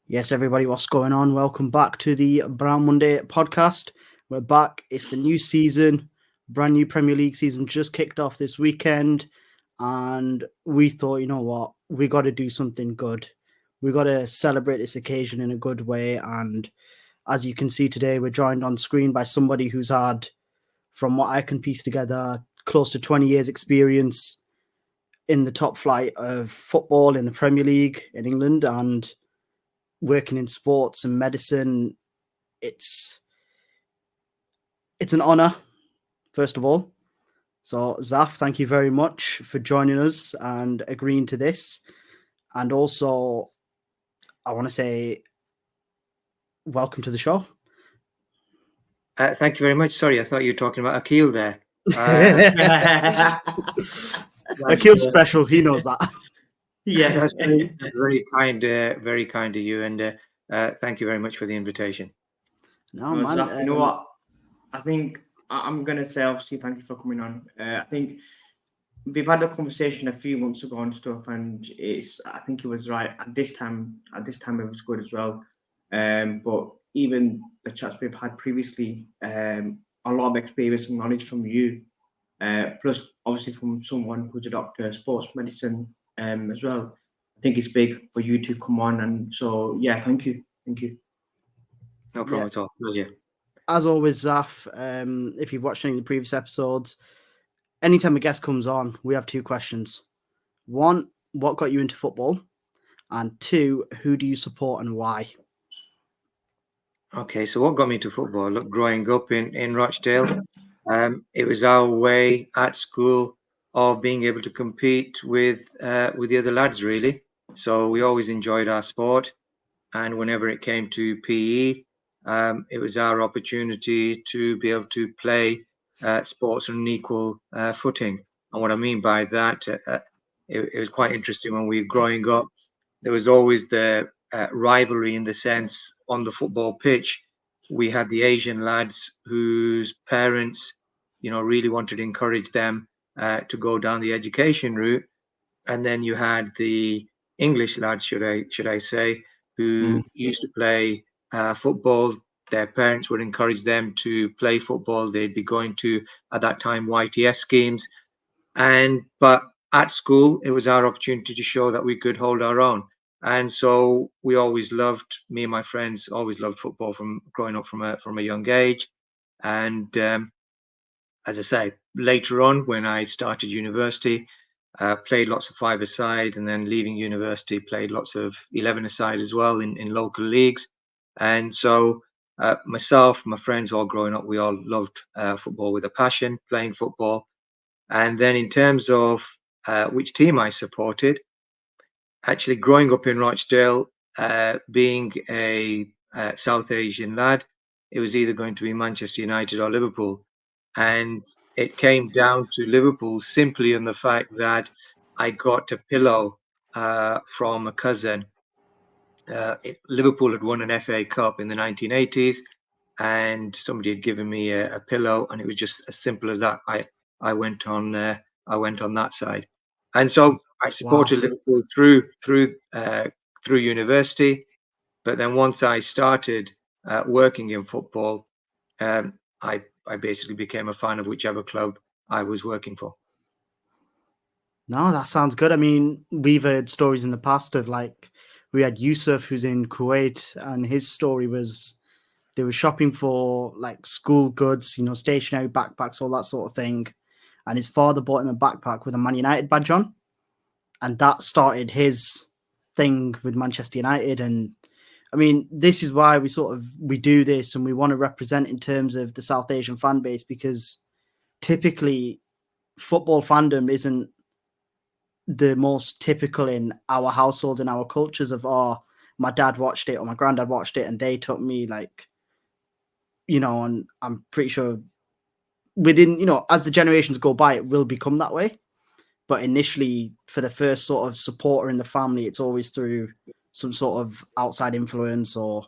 Yes, everybody, what's going on? Welcome back to the Brown Monday podcast. We're back. It's the new season, brand new Premier League season just kicked off this weekend. And we thought, you know what? We got to do something good. We got to celebrate this occasion in a good way. And as you can see today, we're joined on screen by somebody who's had, from what I can piece together, close to 20 years' experience in the top flight of football in the Premier League in England and working in sports and medicine. It's an honor, first of all. So, Zaf, thank you very much for joining us and agreeing to this. And also, I want to say welcome to the show. Thank you very much. Sorry, I thought you were talking about Akil there. Akil's special. He knows that. Yeah, That's very kind of you, and thank you very much for the invitation. No, man. Zaf, you know what? I think I'm going to say, obviously, thank you for coming on. I think we've had a conversation a few months ago and stuff, and I think it was right at this time. At this time, it was good as well. But even the chats we've had previously, a lot of experience and knowledge from you, plus obviously from someone who's a doctor, sports medicine, as well. I think it's big for you to come on, and so yeah, thank you. No problem at all. Yeah. As always, Zaf, if you've watched any of the previous episodes, anytime a guest comes on, we have two questions. One, what got you into football? And two, who do you support and why? Okay, so what got me into football? Look, growing up in Rochdale, it was our way at school of being able to compete with the other lads, really. So we always enjoyed our sport, and whenever it came to PE, it was our opportunity to be able to play sports on an equal footing. And what I mean by that, it was quite interesting when we were growing up. There was always the rivalry in the sense on the football pitch. We had the Asian lads whose parents, really wanted to encourage them to go down the education route, and then you had the English lads, should I say, who used to play football. Their parents would encourage them to play football. They'd be going to, at that time, YTS schemes, but at school, it was our opportunity to show that we could hold our own. And so we always loved, me and my friends always loved football from growing up from a young age. And as I say, later on, when I started university, played lots of five-a-side, and then leaving university, played lots of 11-a-side as well in local leagues. And so myself, my friends, all growing up, we all loved football with a passion, playing football. And then in terms of which team I supported, actually growing up in Rochdale, being a South Asian lad, it was either going to be Manchester United or Liverpool. And it came down to Liverpool simply on the fact that I got a pillow from a cousin. Liverpool had won an FA Cup in the 1980s, and somebody had given me a pillow, and it was just as simple as that. I went on that side, and so I supported Liverpool through university. But then once I started working in football, I basically became a fan of whichever club I was working for. No, that sounds good. I mean, we've heard stories in the past of we had Yusuf who's in Kuwait, and his story was they were shopping for school goods, stationery, backpacks, all that sort of thing. And his father bought him a backpack with a Man United badge on. And that started his thing with Manchester United. And I mean, this is why we do this, and we want to represent in terms of the South Asian fan base, because typically football fandom isn't the most typical in our household and our cultures of, my dad watched it or my granddad watched it and they took me, and I'm pretty sure within, as the generations go by, it will become that way. But initially, for the first sort of supporter in the family, it's always through some sort of outside influence or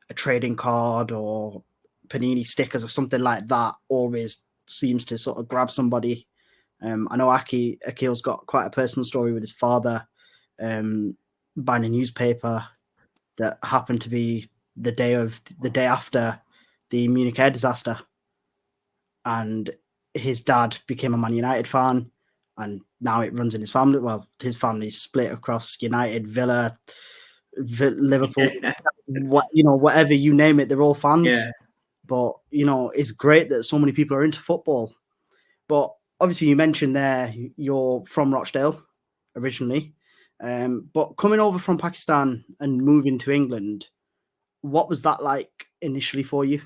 a trading card or Panini stickers or something like that. Always seems to sort of grab somebody. I know Akil's got quite a personal story with his father buying a newspaper that happened to be the day after the Munich air disaster, and his dad became a Man United fan, and now it runs in his family. Well, his family's split across United, Villa, Liverpool, whatever you name it, they're all fans. Yeah. But it's great that so many people are into football. But obviously, you mentioned there you're from Rochdale originally, but coming over from Pakistan and moving to England, what was that like initially for you?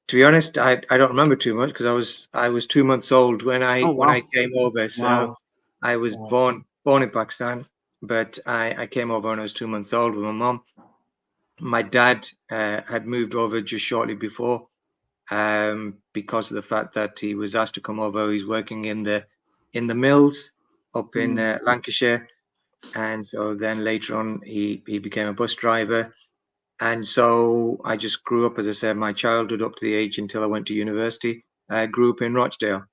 To be honest, I don't remember too much because I was 2 months old when I came over. So Wow. I was born in Pakistan, but I came over when I was 2 months old with my mom. My dad had moved over just shortly before, because of the fact that he was asked to come over. He's working in the mills up in Lancashire, and so then later on he became a bus driver. And so I just grew up, as I said, my childhood up to the age until I went to university. I grew up in Rochdale.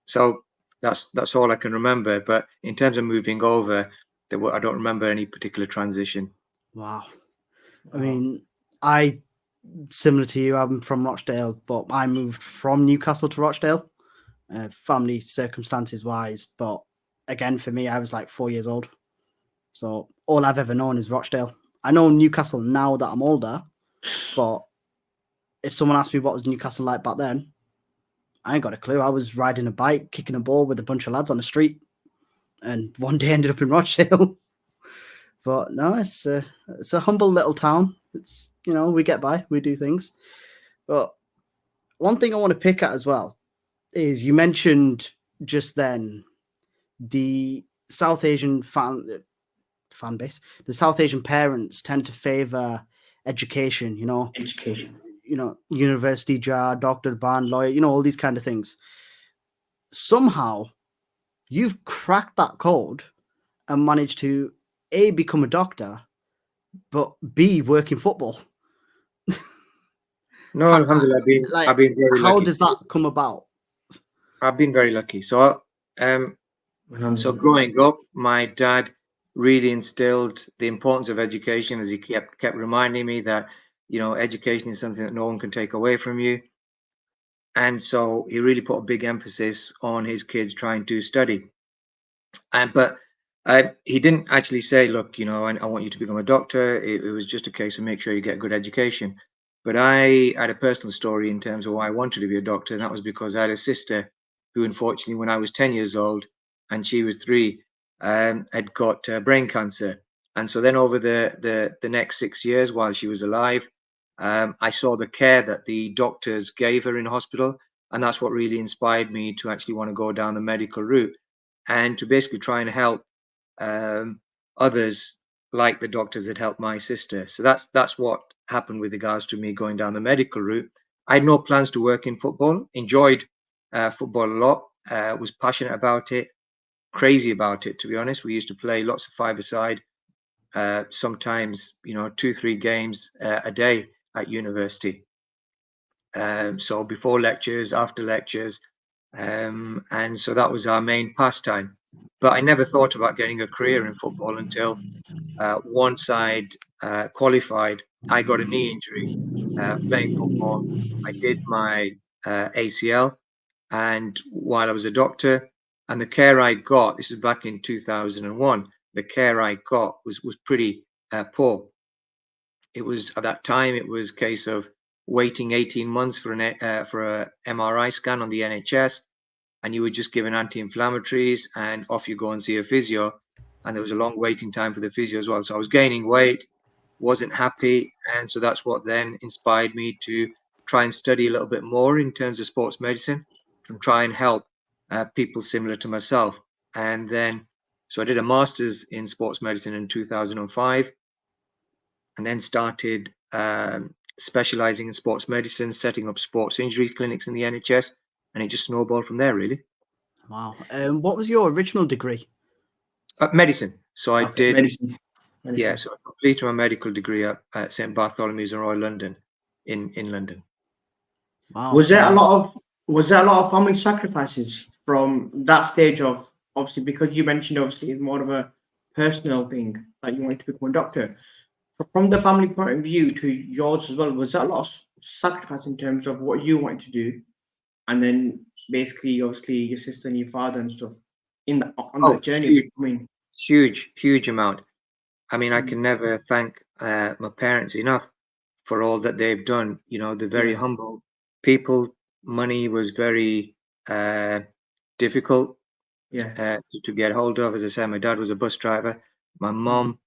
So that's all I can remember. But in terms of moving over, I don't remember any particular transition. Wow. I mean, similar to you, I'm from Rochdale, but I moved from Newcastle to Rochdale, family circumstances wise. But again, for me, I was like 4 years old. So all I've ever known is Rochdale. I know Newcastle now that I'm older, but if someone asked me what was Newcastle like back then, I ain't got a clue. I was riding a bike, kicking a ball with a bunch of lads on the street, and one day ended up in Rochdale. But no, it's a humble little town. It's, we get by, we do things. But one thing I want to pick at as well is you mentioned just then the South Asian fan base. The South Asian parents tend to favor education, university jar, doctor, band, lawyer, all these kind of things. Somehow you've cracked that code and managed to A, become a doctor, but B, work in football. No, alhamdulillah, I've been very lucky. How does that come about? I've been very lucky. So growing up, my dad really instilled the importance of education, as he kept reminding me that education is something that no one can take away from you. And so he really put a big emphasis on his kids trying to study. But he didn't actually say, look, I want you to become a doctor. It was just a case of make sure you get a good education. But I had a personal story in terms of why I wanted to be a doctor, and that was because I had a sister who, unfortunately, when I was 10 years old and she was 3, had got brain cancer. And so then over the next 6 years while she was alive, I saw the care that the doctors gave her in hospital, and that's what really inspired me to actually want to go down the medical route and to basically try and help others like the doctors that helped my sister. So that's what happened with regards to me going down the medical route. I had no plans to work in football, enjoyed football a lot, was passionate about it, crazy about it, to be honest. We used to play lots of five-a-side, sometimes 2-3 games a day at university. So before lectures, after lectures, and so that was our main pastime. But I never thought about getting a career in football until once I'd qualified. I got a knee injury playing football. I did my ACL, and while I was a doctor, and the care I got, this is back in 2001, the care I got was pretty poor. It was, at that time, it was a case of waiting 18 months for a MRI scan on the NHS, and you were just given anti-inflammatories and off you go and see a physio. And there was a long waiting time for the physio as well. So I was gaining weight, wasn't happy. And so that's what then inspired me to try and study a little bit more in terms of sports medicine and try and help people similar to myself. And then, so I did a master's in sports medicine in 2005, and then started specializing in sports medicine, setting up sports injury clinics in the NHS, and it just snowballed from there, really. Wow. What was your original degree? Medicine. So I did. Medicine. Yeah, so I completed my medical degree at St Bartholomew's in Royal London, in London. Wow. Was there a lot of family sacrifices from that stage of, obviously, because you mentioned obviously it's more of a personal thing that you wanted to become a doctor. From the family point of view to yours as well, was that a lot of sacrifice in terms of what you wanted to do, and then basically, obviously, your sister and your father and stuff on Oh, that journey of huge, becoming? huge amount. I mean, I Mm, can never thank my parents enough for all that they've done. You know, they're very yeah, humble people. Money was very difficult yeah, to get hold of. As I said, my dad was a bus driver. My mm, mum,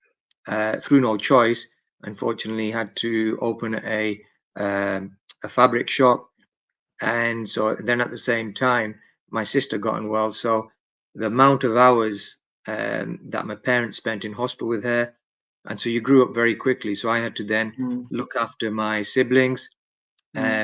through no choice, unfortunately, had to open a fabric shop. And so then at the same time, my sister got unwell. So the amount of hours that my parents spent in hospital with her, and so you grew up very quickly. So I had to then mm, look after my siblings. mm,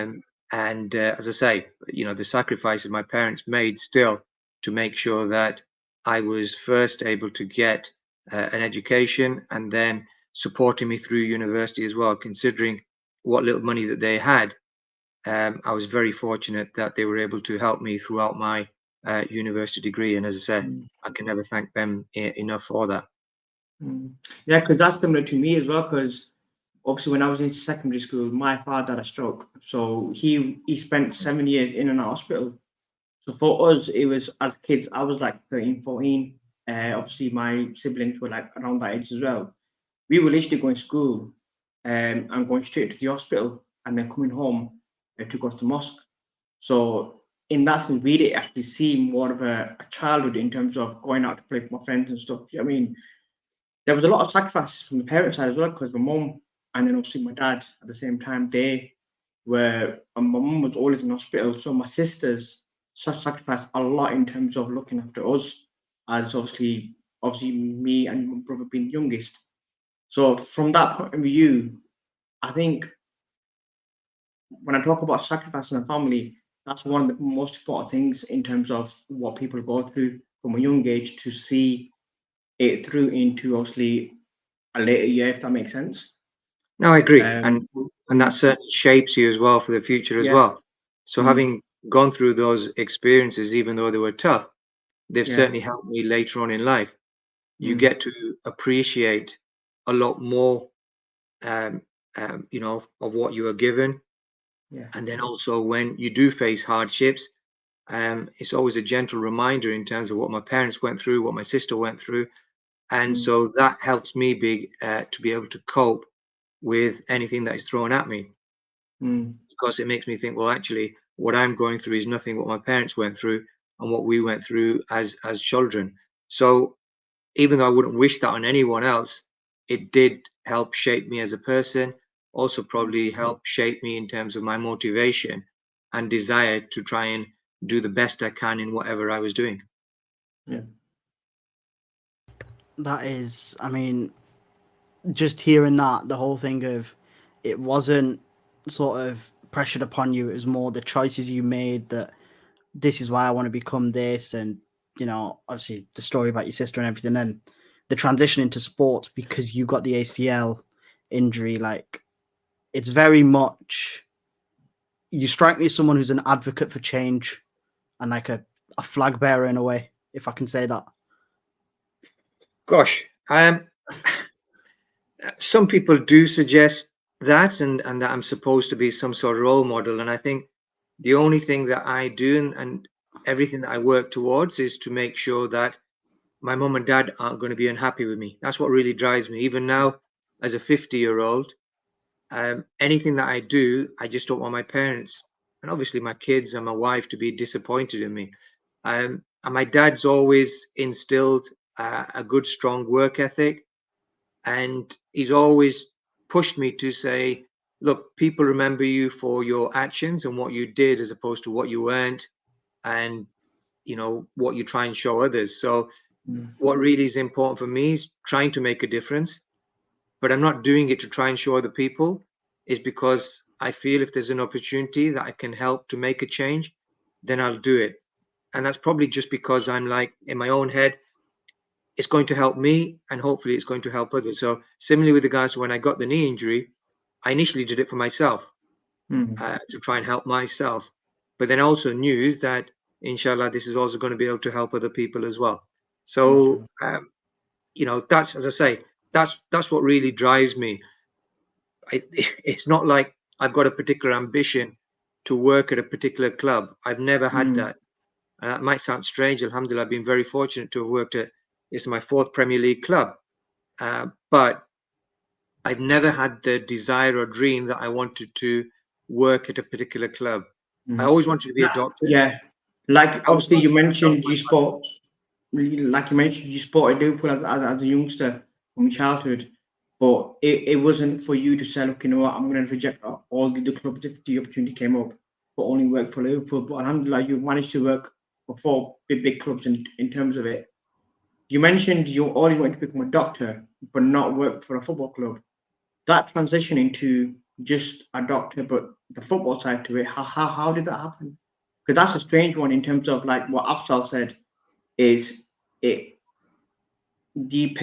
And as I say, you know, the sacrifices my parents made still to make sure that I was first able to get an education and then supporting me through university as well, considering what little money that they had. I was very fortunate that they were able to help me throughout my university degree. And as I say, mm, I can never thank them enough for that. mm. Yeah, because that's similar to me as well. Because obviously, when I was in secondary school, my father had a stroke, so he spent 7 years in an hospital. So for us, it was as kids, I was like 13, 14. Obviously, my siblings were like around that age as well. We were literally going to school and going straight to the hospital and then coming home to go to the mosque. So in that sense, we did actually see more of a childhood in terms of going out to play with my friends and stuff. I mean, there was a lot of sacrifices from the parent side as well because my mum and then obviously my dad at the same time, they were, and my mum was always in hospital. So my sisters sacrificed a lot in terms of looking after us, as obviously me and my brother being the youngest. So from that point of view, I think when I talk about sacrificing a family, that's one of the most important things in terms of what people go through from a young age to see it through into obviously a later year, if that makes sense. No, I agree, Um, and that mm, certainly shapes you as well for the future as yeah, well. So mm, having gone through those experiences, even though they were tough, they've yeah, certainly helped me later on in life. You mm, get to appreciate a lot more, um, you know, of what you are given, yeah, and then also when you do face hardships, it's always a gentle reminder in terms of what my parents went through, what my sister went through, and mm, so that helps me to be able to cope with anything that is thrown at me. mm, Because it makes me think, well, actually, what I'm going through is nothing what my parents went through and what we went through as children. So even though I wouldn't wish that on anyone else, it did help shape me as a person. Also, probably help shape me in terms of my motivation and desire to try and do the best I can in whatever I was doing. yeah, That is, I mean, just hearing that, the whole thing of it wasn't sort of pressured upon you, it was more the choices you made that this is why I want to become this. And, you know, obviously the story about your sister and everything, and the transition into sports because you got the ACL injury, like, it's very much, you strike me as someone who's an advocate for change and like a flag bearer in a way, if I can say that. Gosh, some people do suggest that, and that I'm supposed to be some sort of role model. And I think the only thing that I do and everything that I work towards is to make sure that my mum and dad aren't going to be unhappy with me. That's what really drives me. Even now, as a 50-year-old, anything that I do, I just don't want my parents and obviously my kids and my wife to be disappointed in me. And my dad's always instilled a good, strong work ethic, and he's always pushed me to say, look, people remember you for your actions and what you did as opposed to what you earned and what you try and show others. So mm, what really is important for me is trying to make a difference, but I'm not doing it to try and show other people. Is because I feel if there's an opportunity that I can help to make a change, then I'll do it. And that's probably just because I'm like in my own head, it's going to help me and hopefully it's going to help others. So similarly with the guys, when I got the knee injury, I initially did it for myself, mm, to try and help myself, but then I also knew that inshallah this is also going to be able to help other people as well. So inshallah. that's, as I say, that's what really drives me. It's not like I've got a particular ambition to work at a particular club. I've never had that. That might sound strange. Alhamdulillah, I've been very fortunate to have worked at, it's my 4th Premier League club. But I've never had the desire or dream that I wanted to work at a particular club. I always wanted to be a doctor. Yeah, like obviously you mentioned you sport, like you mentioned you sported Liverpool as a youngster from childhood, but it wasn't for you to say, look, you know what, I'm going to reject all the clubs if the opportunity came up, but only work for Liverpool. But alhamdulillah, you managed to work for 4 big clubs in terms of it. You mentioned you already wanted to become a doctor, but not work for a football club. That transition into just a doctor, but the football side to it, how did that happen? Because that's a strange one in terms of like what Afsal said, is it the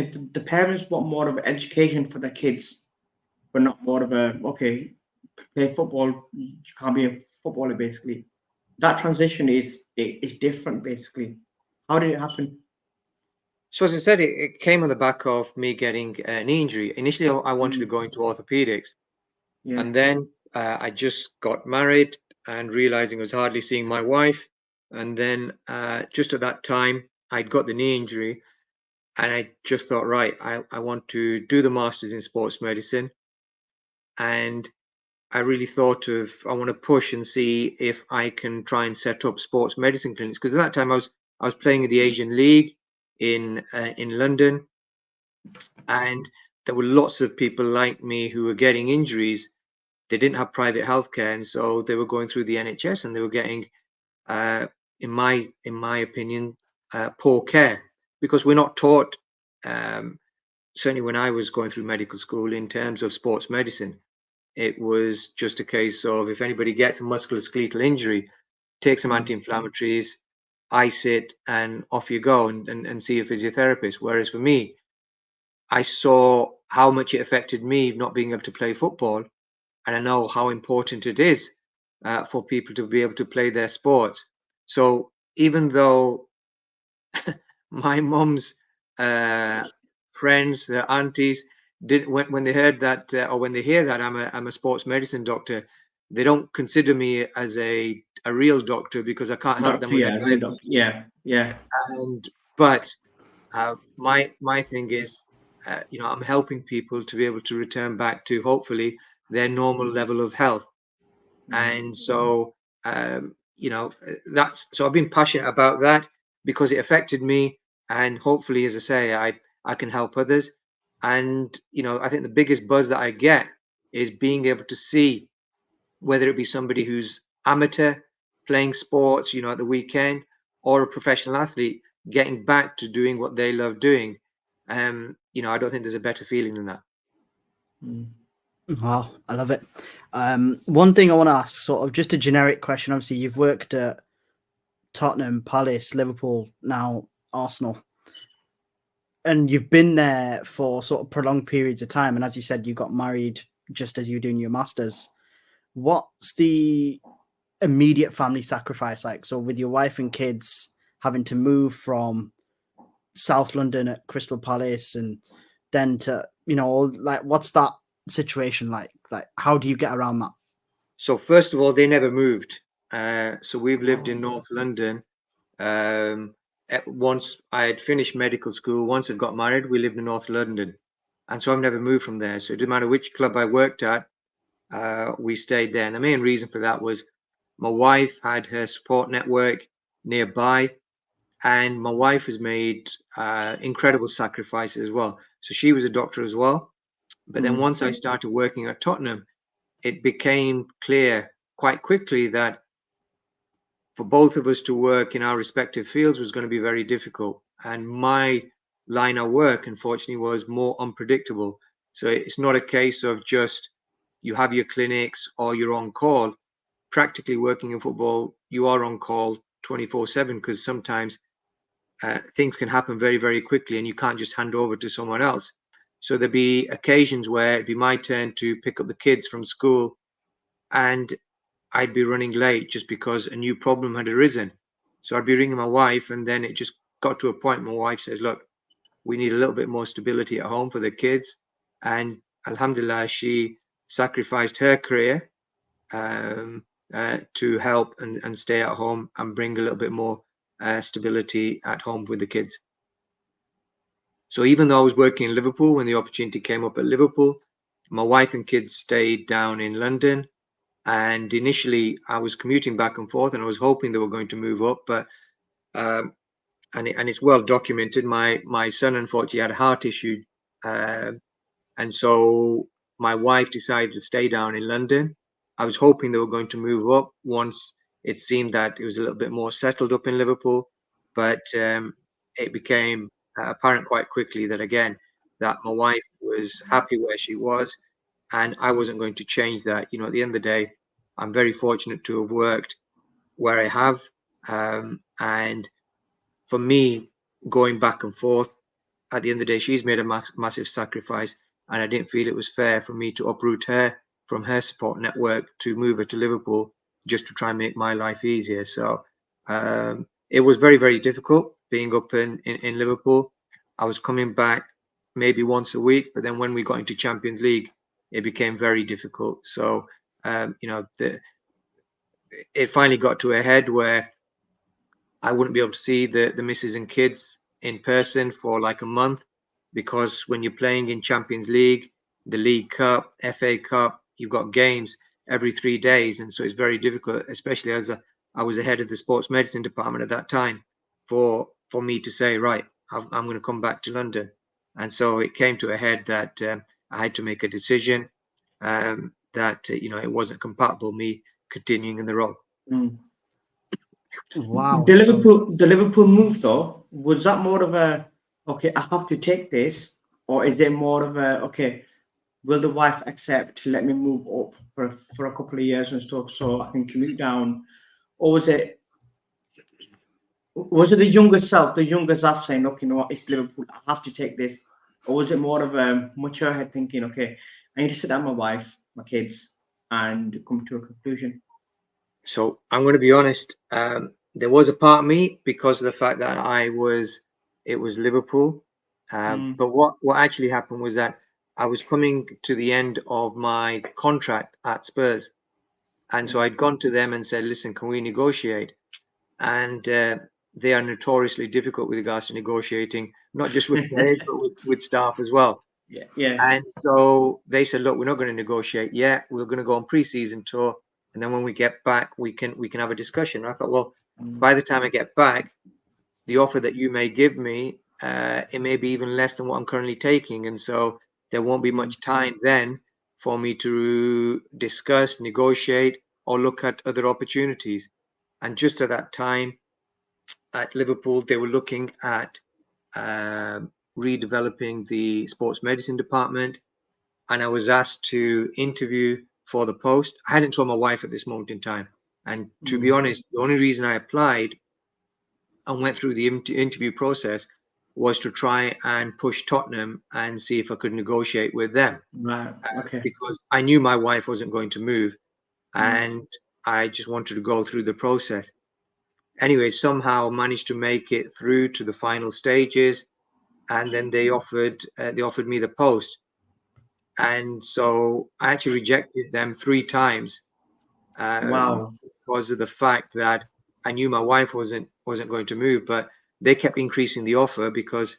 parents want more of an education for their kids, but not more of a play football. You can't be a footballer basically. That transition is different basically. How did it happen? So as I said, it came on the back of me getting an injury. Initially, I wanted to go into orthopedics, Yeah. and then I just got married and realizing I was hardly seeing my wife. And then just at that time, I'd got the knee injury, and I just thought, right, I want to do the masters in sports medicine, and I really thought of I want to push and see if I can try and set up sports medicine clinics, because at that time I was playing in the Asian League in London, and there were lots of people like me who were getting injuries. They didn't have private healthcare, and so they were going through the NHS, and they were getting, in my opinion, poor care, because we're not taught. Certainly, when I was going through medical school, in terms of sports medicine, it was just a case of if anybody gets a musculoskeletal injury, take some anti-inflammatories, ice it, and off you go, and see a physiotherapist. Whereas for me, I saw how much it affected me not being able to play football, and I know how important it is for people to be able to play their sports. So even though my mum's friends, their aunties, did when they heard that or when they hear that I'm a sports medicine doctor, they don't consider me as a real doctor, because I can't help them with their Real doctor. diagnoses. Yeah. But my thing is, I'm helping people to be able to return back to hopefully their normal level of health. And so that's so I've been passionate about that because it affected me, and hopefully, as I say, I can help others. And I think the biggest buzz that I get is being able to see whether it be somebody who's amateur playing sports, at the weekend, or a professional athlete getting back to doing what they love doing. I don't think there's a better feeling than that. Wow, I love it. One thing I want to ask, sort of just a generic question. Obviously, you've worked at Tottenham, Palace, Liverpool, now Arsenal, and you've been there for sort of prolonged periods of time. And as you said, you got married just as you were doing your masters. What's the immediate family sacrifice like? So with your wife and kids having to move from South London at Crystal Palace and then to, like, what's that situation like? Like, how do you get around that? So first of all, they never moved. So we've lived in North London. Once I had finished medical school, once I'd got married, we lived in North London. And so I've never moved from there. So it didn't matter which club I worked at, we stayed there. And the main reason for that was my wife had her support network nearby, and my wife has made incredible sacrifices as well. So she was a doctor as well. But then once I started working at Tottenham, it became clear quite quickly that for both of us to work in our respective fields was going to be very difficult. And my line of work, unfortunately, was more unpredictable. So it's not a case of just you have your clinics or you're on call. Practically working in football, you are on call 24/7, because sometimes things can happen very, very quickly and you can't just hand over to someone else. So there'd be occasions where it'd be my turn to pick up the kids from school, and I'd be running late just because a new problem had arisen. So I'd be ringing my wife, and then it just got to a point my wife says, look, we need a little bit more stability at home for the kids. And alhamdulillah, she sacrificed her career to help and stay at home and bring a little bit more stability at home with the kids. So even though I was working in Liverpool, when the opportunity came up at Liverpool, my wife and kids stayed down in London. And initially, I was commuting back and forth, and I was hoping they were going to move up. But and it's well documented. My son unfortunately had a heart issue, and so my wife decided to stay down in London. I was hoping they were going to move up once it seemed that it was a little bit more settled up in Liverpool, but it became apparent quite quickly that again that my wife was happy where she was, and I wasn't going to change that. You know, at the end of the day, I'm very fortunate to have worked where I have, and for me, going back and forth, at the end of the day, she's made a massive sacrifice, and I didn't feel it was fair for me to uproot her from her support network to move her to Liverpool just to try and make my life easier. So it was very, very difficult being up in Liverpool. I was coming back maybe once a week, but then when we got into Champions League, it became very difficult. So you know, it finally got to a head where I wouldn't be able to see the missus and kids in person for like a month, because when you're playing in Champions League, the League Cup, FA Cup, you've got games every 3 days, and so it's very difficult, especially as I was the head of the sports medicine department at that time, for me to say, right, I'm going to come back to London. And so it came to a head that I had to make a decision that you know, it wasn't compatible me continuing in the role. Mm. Wow. The Liverpool move though, was that more of a okay, I have to take this, or is it more of a okay, will the wife accept to let me move up for a couple of years and stuff so I can commute down, or was it the younger self, the younger Zaf saying, look, you know what, it's Liverpool, I have to take this, or was it more of a mature head thinking, okay, I need to sit down with my wife, my kids, and come to a conclusion? So I'm going to be honest. There was a part of me because of the fact that it was Liverpool. But what actually happened was that I was coming to the end of my contract at Spurs, and so I'd gone to them and said, "Listen, can we negotiate?" And they are notoriously difficult with regards to negotiating, not just with players but with staff as well. Yeah. And so they said, "Look, we're not going to negotiate yet. We're going to go on pre-season tour, and then when we get back, we can have a discussion." And I thought, well, by the time I get back, the offer that you may give me, it may be even less than what I'm currently taking, and so there won't be much time then for me to discuss, negotiate, or look at other opportunities. And just at that time, at Liverpool, they were looking at redeveloping the sports medicine department, and I was asked to interview for the post. I hadn't told my wife at this moment in time, and to be honest, the only reason I applied and went through the interview process was to try and push Tottenham and see if I could negotiate with them. Right. Okay. Because I knew my wife wasn't going to move, and I just wanted to go through the process. Anyway, somehow managed to make it through to the final stages, and then they offered me the post. And so I actually rejected them 3 times Wow. because of the fact that I knew my wife wasn't going to move, but they kept increasing the offer because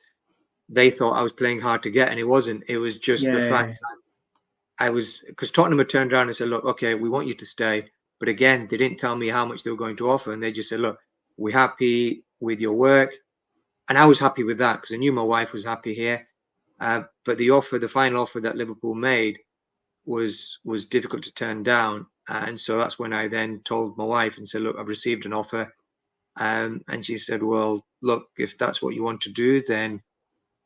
they thought I was playing hard to get, and it wasn't. It was just the fact that because Tottenham had turned around and said, "Look, okay, we want you to stay," but again, they didn't tell me how much they were going to offer, and they just said, "Look, we're happy with your work," and I was happy with that because I knew my wife was happy here. But the final offer that Liverpool made was difficult to turn down, and so that's when I then told my wife and said, "Look, I've received an offer," and she said, "Well, look, if that's what you want to do, then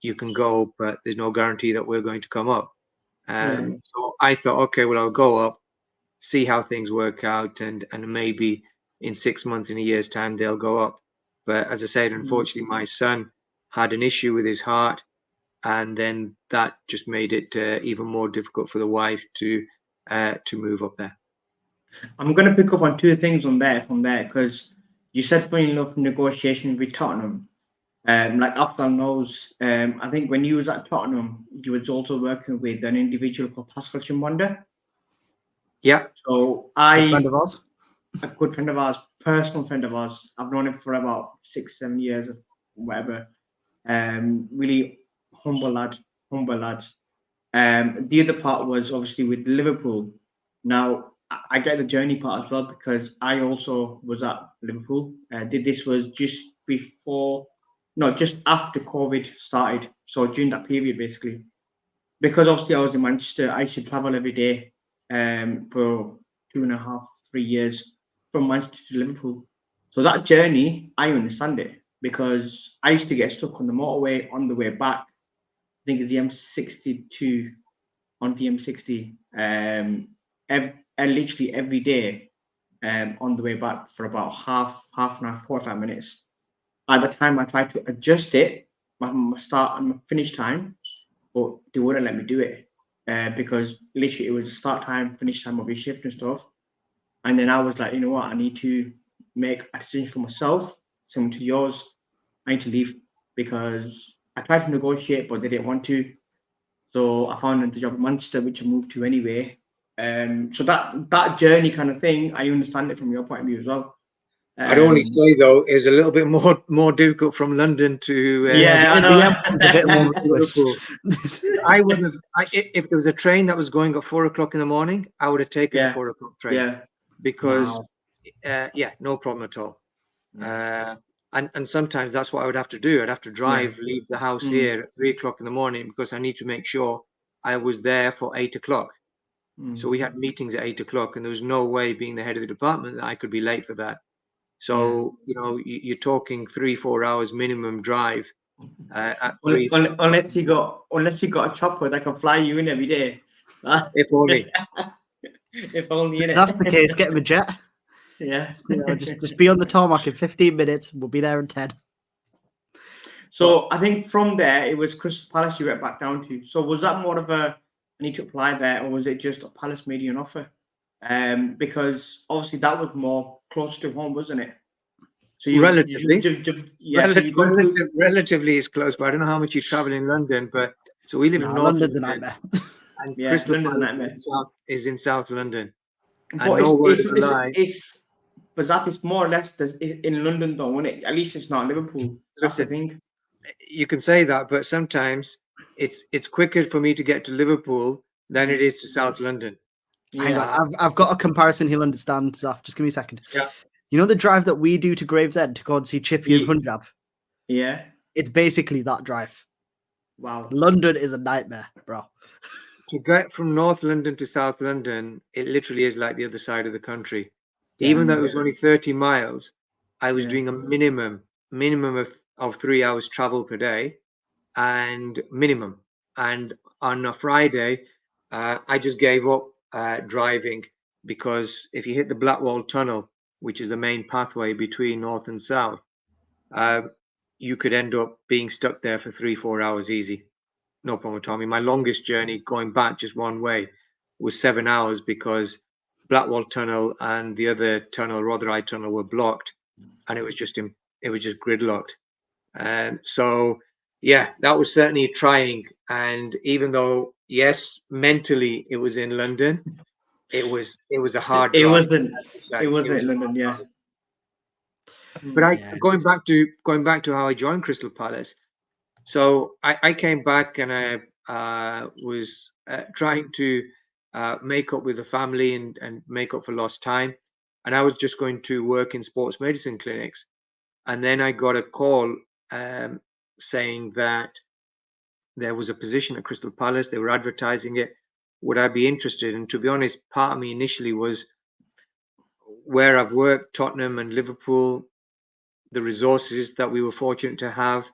you can go, but there's no guarantee that we're going to come up." So I thought, okay, well, I'll go up, see how things work out, and maybe in 6 months, in a year's time, they'll go up. But as I said, unfortunately, my son had an issue with his heart, and then that just made it even more difficult for the wife to move up there. I'm going to pick up on 2 things from there, because you said, funny enough, negotiation with Tottenham. Like Afghan knows, I think when you was at Tottenham, you was also working with an individual called Pascal Munde. Yeah. So A friend of ours. a good friend of ours, personal friend of ours. I've known him for about 6-7 years or whatever. Really humble lad, humble lad. The other part was obviously with Liverpool. Now I get the journey part as well because I also was at Liverpool. This was just before, no, just after COVID started. So during that period, basically, because obviously I was in Manchester, I used to travel every day for 2.5, 3 years from Manchester to Liverpool. So that journey, I understand it because I used to get stuck on the motorway on the way back. I think it's the M62 on the M60, literally every day on the way back for about half an hour, 45 minutes. At the time, I tried to adjust it, my start and my finish time, but they wouldn't let me do it because literally it was start time, finish time of your shift and stuff. And then I was like, you know what, I need to make a decision for myself, similar to yours. I need to leave because I tried to negotiate, but they didn't want to. So I found the job at Manchester, which I moved to anyway. So that journey kind of thing, I understand it from your point of view as well. I'd only say though, is a little bit more difficult from London to Yeah, I know. The M one's a bit more reckless. Liverpool. I would have, if there was a train that was going at 4 o'clock in the morning, I would have taken the Yeah. 4 o'clock train Yeah. because, Wow. yeah, no problem at all. Yeah. And sometimes that's what I would have to do. I'd have to drive, leave the house here at 3 o'clock in the morning because I need to make sure I was there for 8 o'clock. So we had meetings at 8 o'clock, and there was no way, being the head of the department, that I could be late for that. So you know, you're talking 3-4 hours minimum drive at 3. Unless you got a chopper that can fly you in every day. If only. If only in If it. that's the case, get him a jet. Yeah. You know, just be on the tarmac in 15 minutes. We'll be there in 10. So I think from there it was Crystal Palace you went back down to. So was that more of a I need to apply there, or was it just a Palace made you an offer? Because obviously that was more close to home, wasn't it? So Relatively. so you go to Relatively is close, but I don't know how much you travel in London. But so we live in North London's a London, nightmare. and yeah, Crystal London's a Palace nightmare. is in South London. And But no word of a lie. but Zaf, it's more or less in London though, isn't it? At least it's not Liverpool. That's the thing. You can say that, but sometimes it's quicker for me to get to Liverpool than it is to South London. Hang on, I've got a comparison he'll understand, Zaf. Just give me a second. Yeah. You know the drive that we do to Gravesend to go and see Chippy and Punjab? Yeah. It's basically that drive. Wow. London is a nightmare, bro. To get from North London to South London, it literally is like the other side of the country. Yeah. Even though it was only 30 miles, I was Yeah. doing a minimum of 3 hours travel per day, and minimum. And on a Friday, I just gave up driving, because if you hit the Blackwall Tunnel, which is the main pathway between north and south, you could end up being stuck there for 3-4 hours easy. No problem at all. I mean, my longest journey going back just one way was 7 hours because Blackwall Tunnel and the other tunnel, Rotherhithe Tunnel, were blocked, and it was just gridlocked. So yeah, that was certainly trying. And even though, yes, mentally it was in London, it was a hard drive. It wasn't London, yeah. But going back to how I joined Crystal Palace. So I came back, and I was trying to make up with the family and make up for lost time. And I was just going to work in sports medicine clinics. And then I got a call saying that there was a position at Crystal Palace. They were advertising it. Would I be interested? And to be honest, part of me initially was, where I've worked, Tottenham and Liverpool, the resources that we were fortunate to have,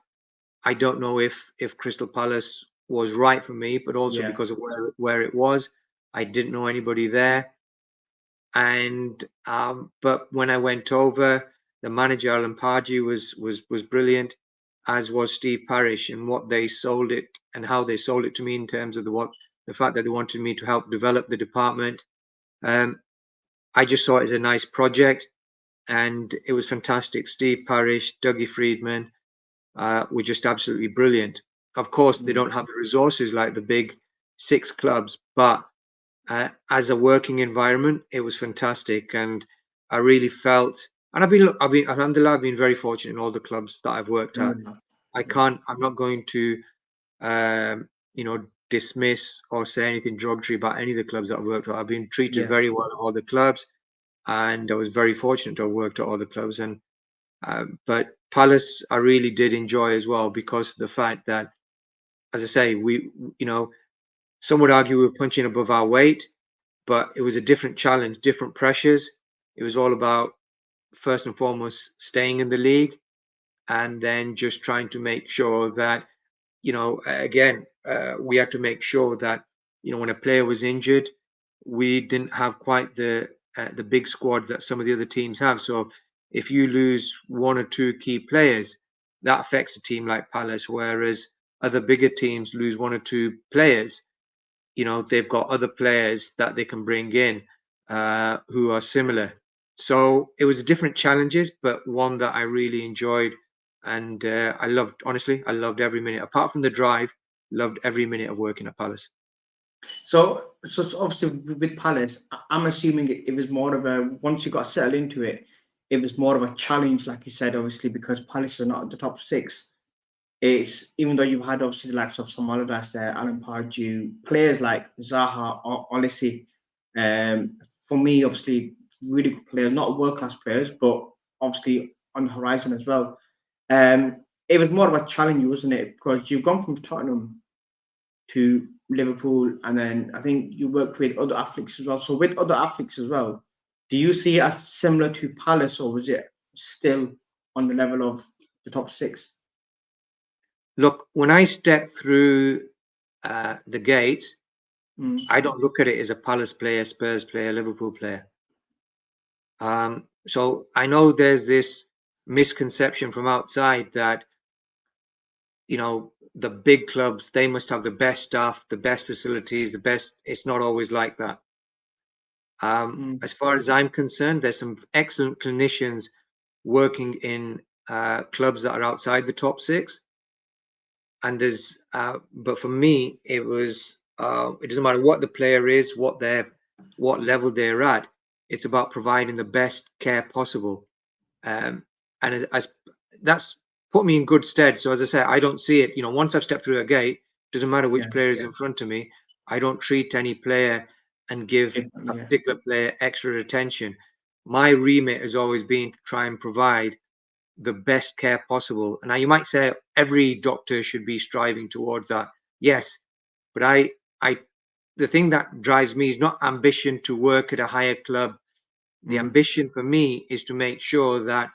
I don't know if Crystal Palace was right for me, but also because of where it was, I didn't know anybody there. And but when I went over, the manager Alan Pardew was brilliant, as was Steve Parish, and what they sold it and how they sold it to me in terms of the fact that they wanted me to help develop the department. I just saw it as a nice project, and it was fantastic. Steve Parish, Dougie Friedman, were just absolutely brilliant. Of course, they don't have the resources like the big 6 clubs, but as a working environment, it was fantastic, and I really felt. And alhamdulillah, I've been very fortunate in all the clubs that I've worked at. I'm not going to, dismiss or say anything derogatory about any of the clubs that I've worked at. I've been treated very well at all the clubs, and I was very fortunate to have worked at all the clubs. And but Palace, I really did enjoy as well, because of the fact that, as I say, some would argue we were punching above our weight, but it was a different challenge, different pressures. It was all about, first and foremost, staying in the league, and then just trying to make sure that, we had to make sure that, when a player was injured, we didn't have quite the big squad that some of the other teams have. So if you lose 1 or 2 key players, that affects a team like Palace, whereas other bigger teams lose 1 or 2 players, they've got other players that they can bring in who are similar. So it was different challenges, but one that I really enjoyed, and I loved every minute. Apart from the drive, loved every minute of working at Palace. So obviously with Palace, I'm assuming it was more of a, once you got settled into it, it was more of a challenge, like you said, obviously, because Palace are not at the top 6. It's, even though you've had obviously the likes of Sam Allardyce there, Alan Pardew, players like Zaha or Oliseh. For me, obviously, really good players, not world-class players, but obviously on the horizon as well. It was more of a challenge, wasn't it? Because you've gone from Tottenham to Liverpool, and then I think you worked with other athletes as well. So with other athletes as well, do you see it as similar to Palace, or was it still on the level of the top 6? Look, when I step through the gate, I don't look at it as a Palace player, Spurs player, Liverpool player. So I know there's this misconception from outside that, the big clubs, they must have the best staff, the best facilities, the best. It's not always like that. As far as I'm concerned, there's some excellent clinicians working in clubs that are outside the top 6. And but for me, it doesn't matter what the player is, what level they're at. It's about providing the best care possible. And as that's put me in good stead. So as I say, I don't see it, once I've stepped through a gate, doesn't matter which player is in front of me. I don't treat any player and give a particular player extra attention. My remit has always been to try and provide the best care possible. And now you might say every doctor should be striving towards that. Yes, but the thing that drives me is not ambition to work at a higher club. The ambition for me is to make sure that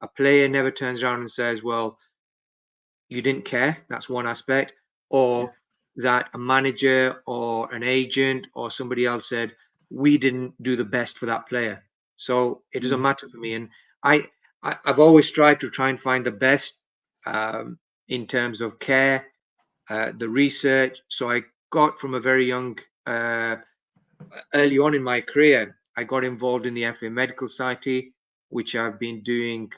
a player never turns around and says, well, you didn't care. That's one aspect. Or that a manager or an agent or somebody else said, we didn't do the best for that player. So it doesn't matter for me. And I've always tried to try and find the best in terms of care, the research. So I got from a very young, early on in my career, I got involved in the FA Medical Society, which I've been doing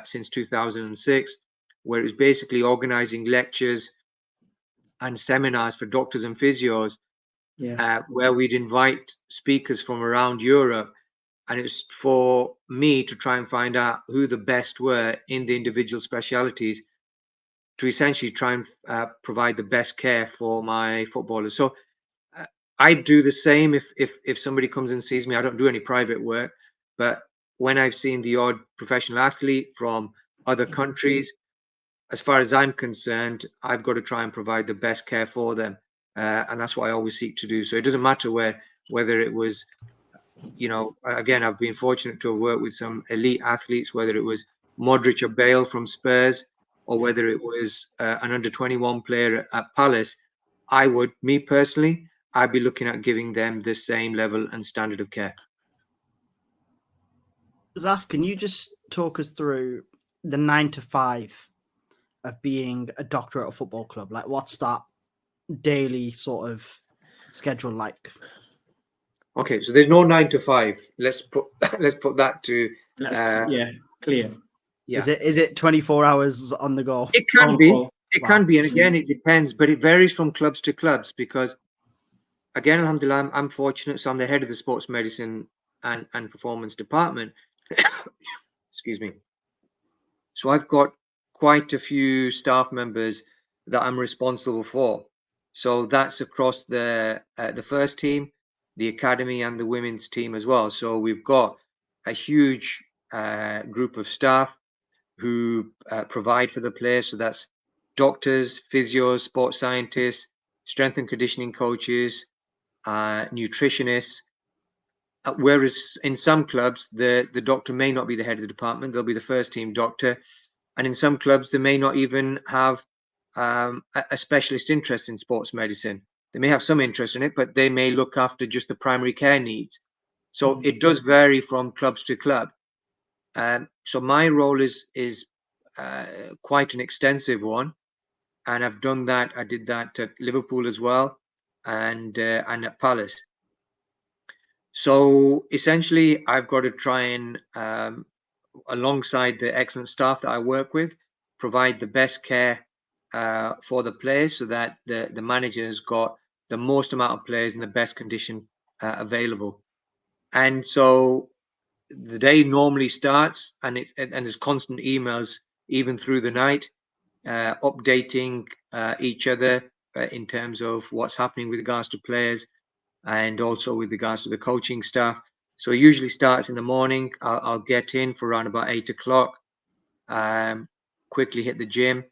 since 2006, where it was basically organizing lectures and seminars for doctors and physios, where we'd invite speakers from around Europe. And it was for me to try and find out who the best were in the individual specialities to essentially try and provide the best care for my footballers. So I do the same if somebody comes and sees me. I don't do any private work, but when I've seen the odd professional athlete from other countries, as far as I'm concerned, I've got to try and provide the best care for them. And that's what I always seek to do. So it doesn't matter whether it was, again, I've been fortunate to have worked with some elite athletes, whether it was Modric or Bale from Spurs, or whether it was an under-21 player at Palace. Me personally, I'd be looking at giving them the same level and standard of care. Zaf, can you just talk us through the 9 to 5 of being a doctor at a football club? Like, what's that daily sort of schedule like? Okay, so there's no 9 to 5. Let's put that to clear. Yeah. Is it 24 hours on the go? It can On be. call. It Wow. can be. And again, it depends, but it varies from clubs to clubs because, again, alhamdulillah, I'm fortunate. So I'm the head of the sports medicine and performance department. Excuse me. So I've got quite a few staff members that I'm responsible for. So that's across the first team, the academy, and the women's team as well. So we've got a huge group of staff who provide for the players. So that's doctors, physios, sports scientists, strength and conditioning coaches, nutritionists. Whereas in some clubs, the doctor may not be the head of the department; they'll be the first team doctor, and in some clubs, they may not even have a specialist interest in sports medicine. They may have some interest in it, but they may look after just the primary care needs. So it does vary from clubs to club. So my role is quite an extensive one, and I've done that. I did that at Liverpool as well, and at Palace. So essentially, I've got to try and, alongside the excellent staff that I work with, provide the best care for the players so that the manager has got the most amount of players in the best condition available. And so the day normally starts, and there's constant emails even through the night, updating each other in terms of what's happening with regards to players and also with regards to the coaching staff. So it usually starts in the morning. I'll get in for around about 8 o'clock, quickly hit the gym.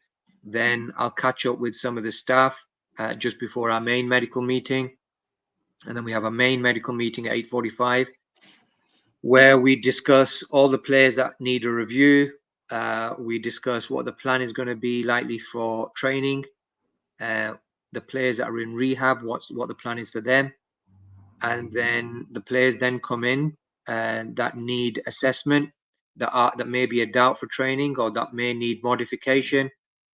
Then I'll catch up with some of the staff just before our main medical meeting. And then we have a main medical meeting at 8:45 where we discuss all the players that need a review. We discuss what the plan is going to be likely for training, the players that are in rehab, what the plan is for them. And then the players then come in and that need assessment, that may be a doubt for training or that may need modification.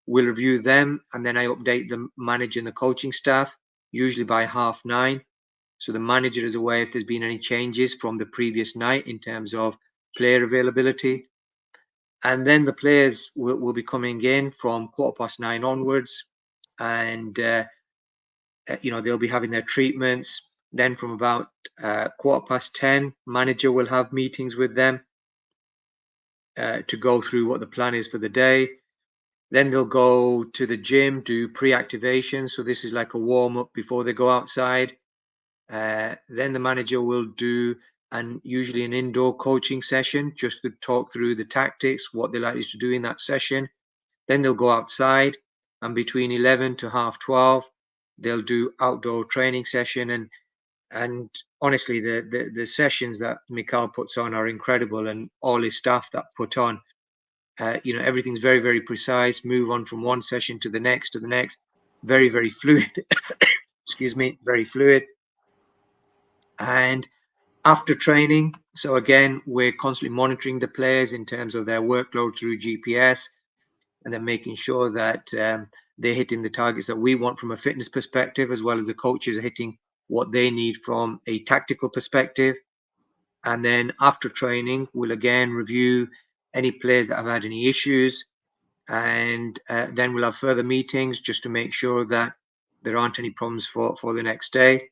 We'll review them, and then I update the manager and the coaching staff, usually by 9:30. So the manager is aware if there's been any changes from the previous night in terms of player availability. And then the players will be coming in from 9:15 onwards, and they'll be having their treatments. Then from about 10:15, manager will have meetings with them to go through what the plan is for the day. Then they'll go to the gym, do pre-activation. So this is like a warm-up before they go outside. Then the manager will do usually an indoor coaching session just to talk through the tactics, what they're likely to do in that session. Then they'll go outside, and between 11 to 12:30, they'll do outdoor training session. And honestly, the sessions that Mikhail puts on are incredible, and all his staff that put on. Everything's very, very precise. Move on from one session to the next, very, very fluid. Excuse me, very fluid. And after training, so again, we're constantly monitoring the players in terms of their workload through GPS, and then making sure that they're hitting the targets that we want from a fitness perspective, as well as the coaches are hitting what they need from a tactical perspective. And then after training, we'll again review any players that have had any issues, and then we'll have further meetings just to make sure that there aren't any problems for the next day.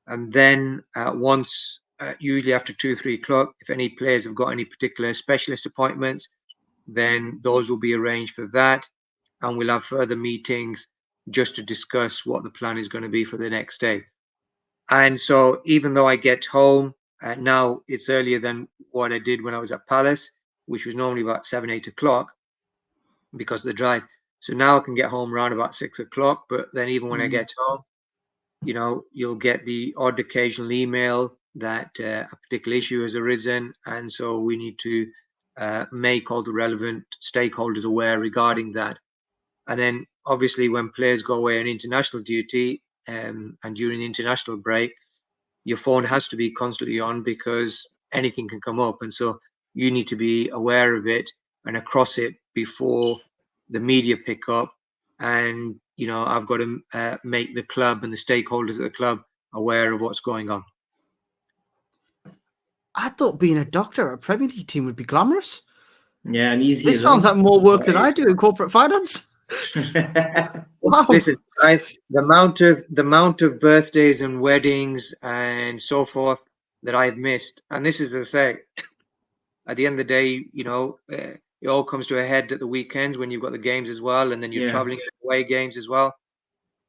And then once, usually after 2-3 o'clock, if any players have got any particular specialist appointments, then those will be arranged for that. And we'll have further meetings just to discuss what the plan is going to be for the next day. And so even though I get home, now it's earlier than what I did when I was at Palace, which was normally about 7-8 o'clock because of the drive. So now I can get home around about 6 o'clock. But then even when I get home, you'll get the odd occasional email that a particular issue has arisen. And so we need to make all the relevant stakeholders aware regarding that. And then obviously when players go away on international duty and during the international break, your phone has to be constantly on because anything can come up. And so you need to be aware of it and across it before the media pick up. And, I've got to make the club and the stakeholders at the club aware of what's going on. I thought being a doctor at a Premier League team would be glamorous. Yeah, and easy. This sounds like more work than I do in corporate finance. Wow. Listen, the amount of birthdays and weddings and so forth that I've missed, and this is the thing. At the end of the day, it all comes to a head at the weekends when you've got the games as well, and then you're traveling to away games as well.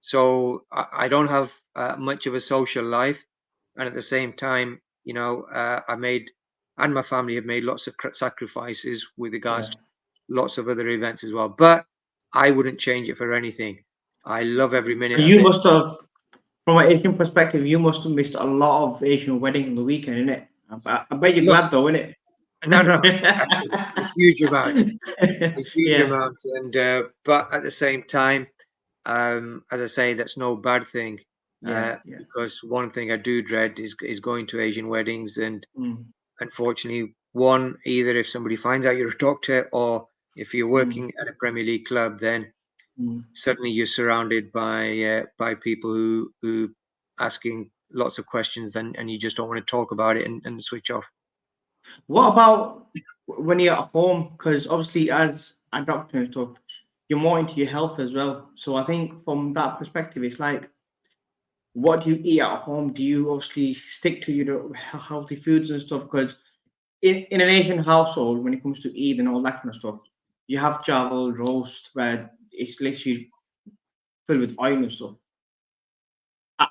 So I don't have much of a social life, and at the same time, and my family have made lots of sacrifices with regards to lots of other events as well. But I wouldn't change it for anything. I love every minute of You it. must have, from an Asian perspective, you must have missed a lot of Asian weddings on the weekend, innit? I bet you're glad though, innit? No, exactly. A huge amount, and but at the same time, as I say, that's no bad thing. Because one thing I do dread is going to Asian weddings, and unfortunately, either if somebody finds out you're a doctor, or if you're working at a Premier League club, then suddenly you're surrounded by people who asking lots of questions, and you just don't want to talk about it and switch off. What about when you're at home? Because obviously, as a doctor and stuff, you're more into your health as well. So I think from that perspective, it's like, what do you eat at home? Do you obviously stick to your healthy foods and stuff? Because in an Asian household, when it comes to Eid and all that kind of stuff, you have jawal, roast, where it's literally filled with oil and stuff.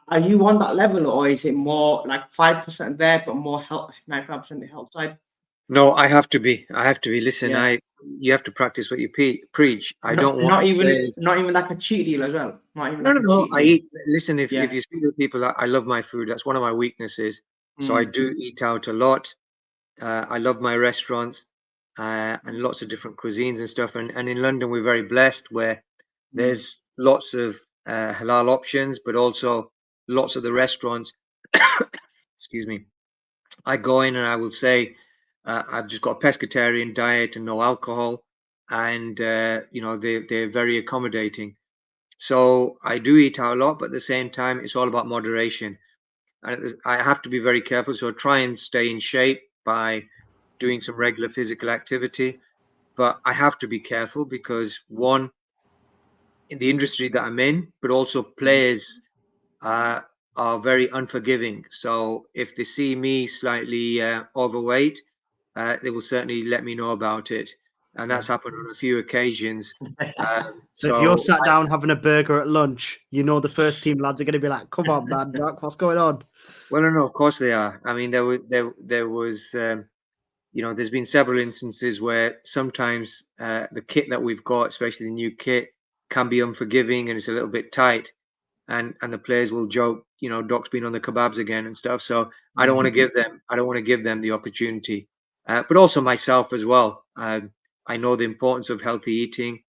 Are you on that level, or is it more like 5% there, but more health, 95% the health side? No, I have to be. Listen, Yeah. you have to practice what you preach. I don't want Not even players. not even like a cheat deal as well. Not even No, like no, a no. cheat I meal. eat. Listen, if you speak to people, I love my food. That's one of my weaknesses. So I do eat out a lot. I love my restaurants and lots of different cuisines and stuff. And in London, we're very blessed where there's lots of halal options, but also lots of the restaurants. Excuse me. I go in and I will say, I've just got a pescatarian diet and no alcohol, and they're very accommodating. So I do eat out a lot, but at the same time, it's all about moderation, and I have to be very careful. So I try and stay in shape by doing some regular physical activity, but I have to be careful because one, in the industry that I'm in, but also players uh, are very unforgiving. So if they see me slightly overweight, they will certainly let me know about it, and that's happened on a few occasions. So if you're sat down having a burger at lunch, you know the first team lads are going to be like, "Come on, man, Doc, what's going on?" Well, no, of course they are. I mean, there was there's been several instances where sometimes the kit that we've got, especially the new kit, can be unforgiving and it's a little bit tight, and the players will joke, Doc's been on the kebabs again and stuff. So I don't want to give them the opportunity, but also myself as well. I know the importance of healthy eating,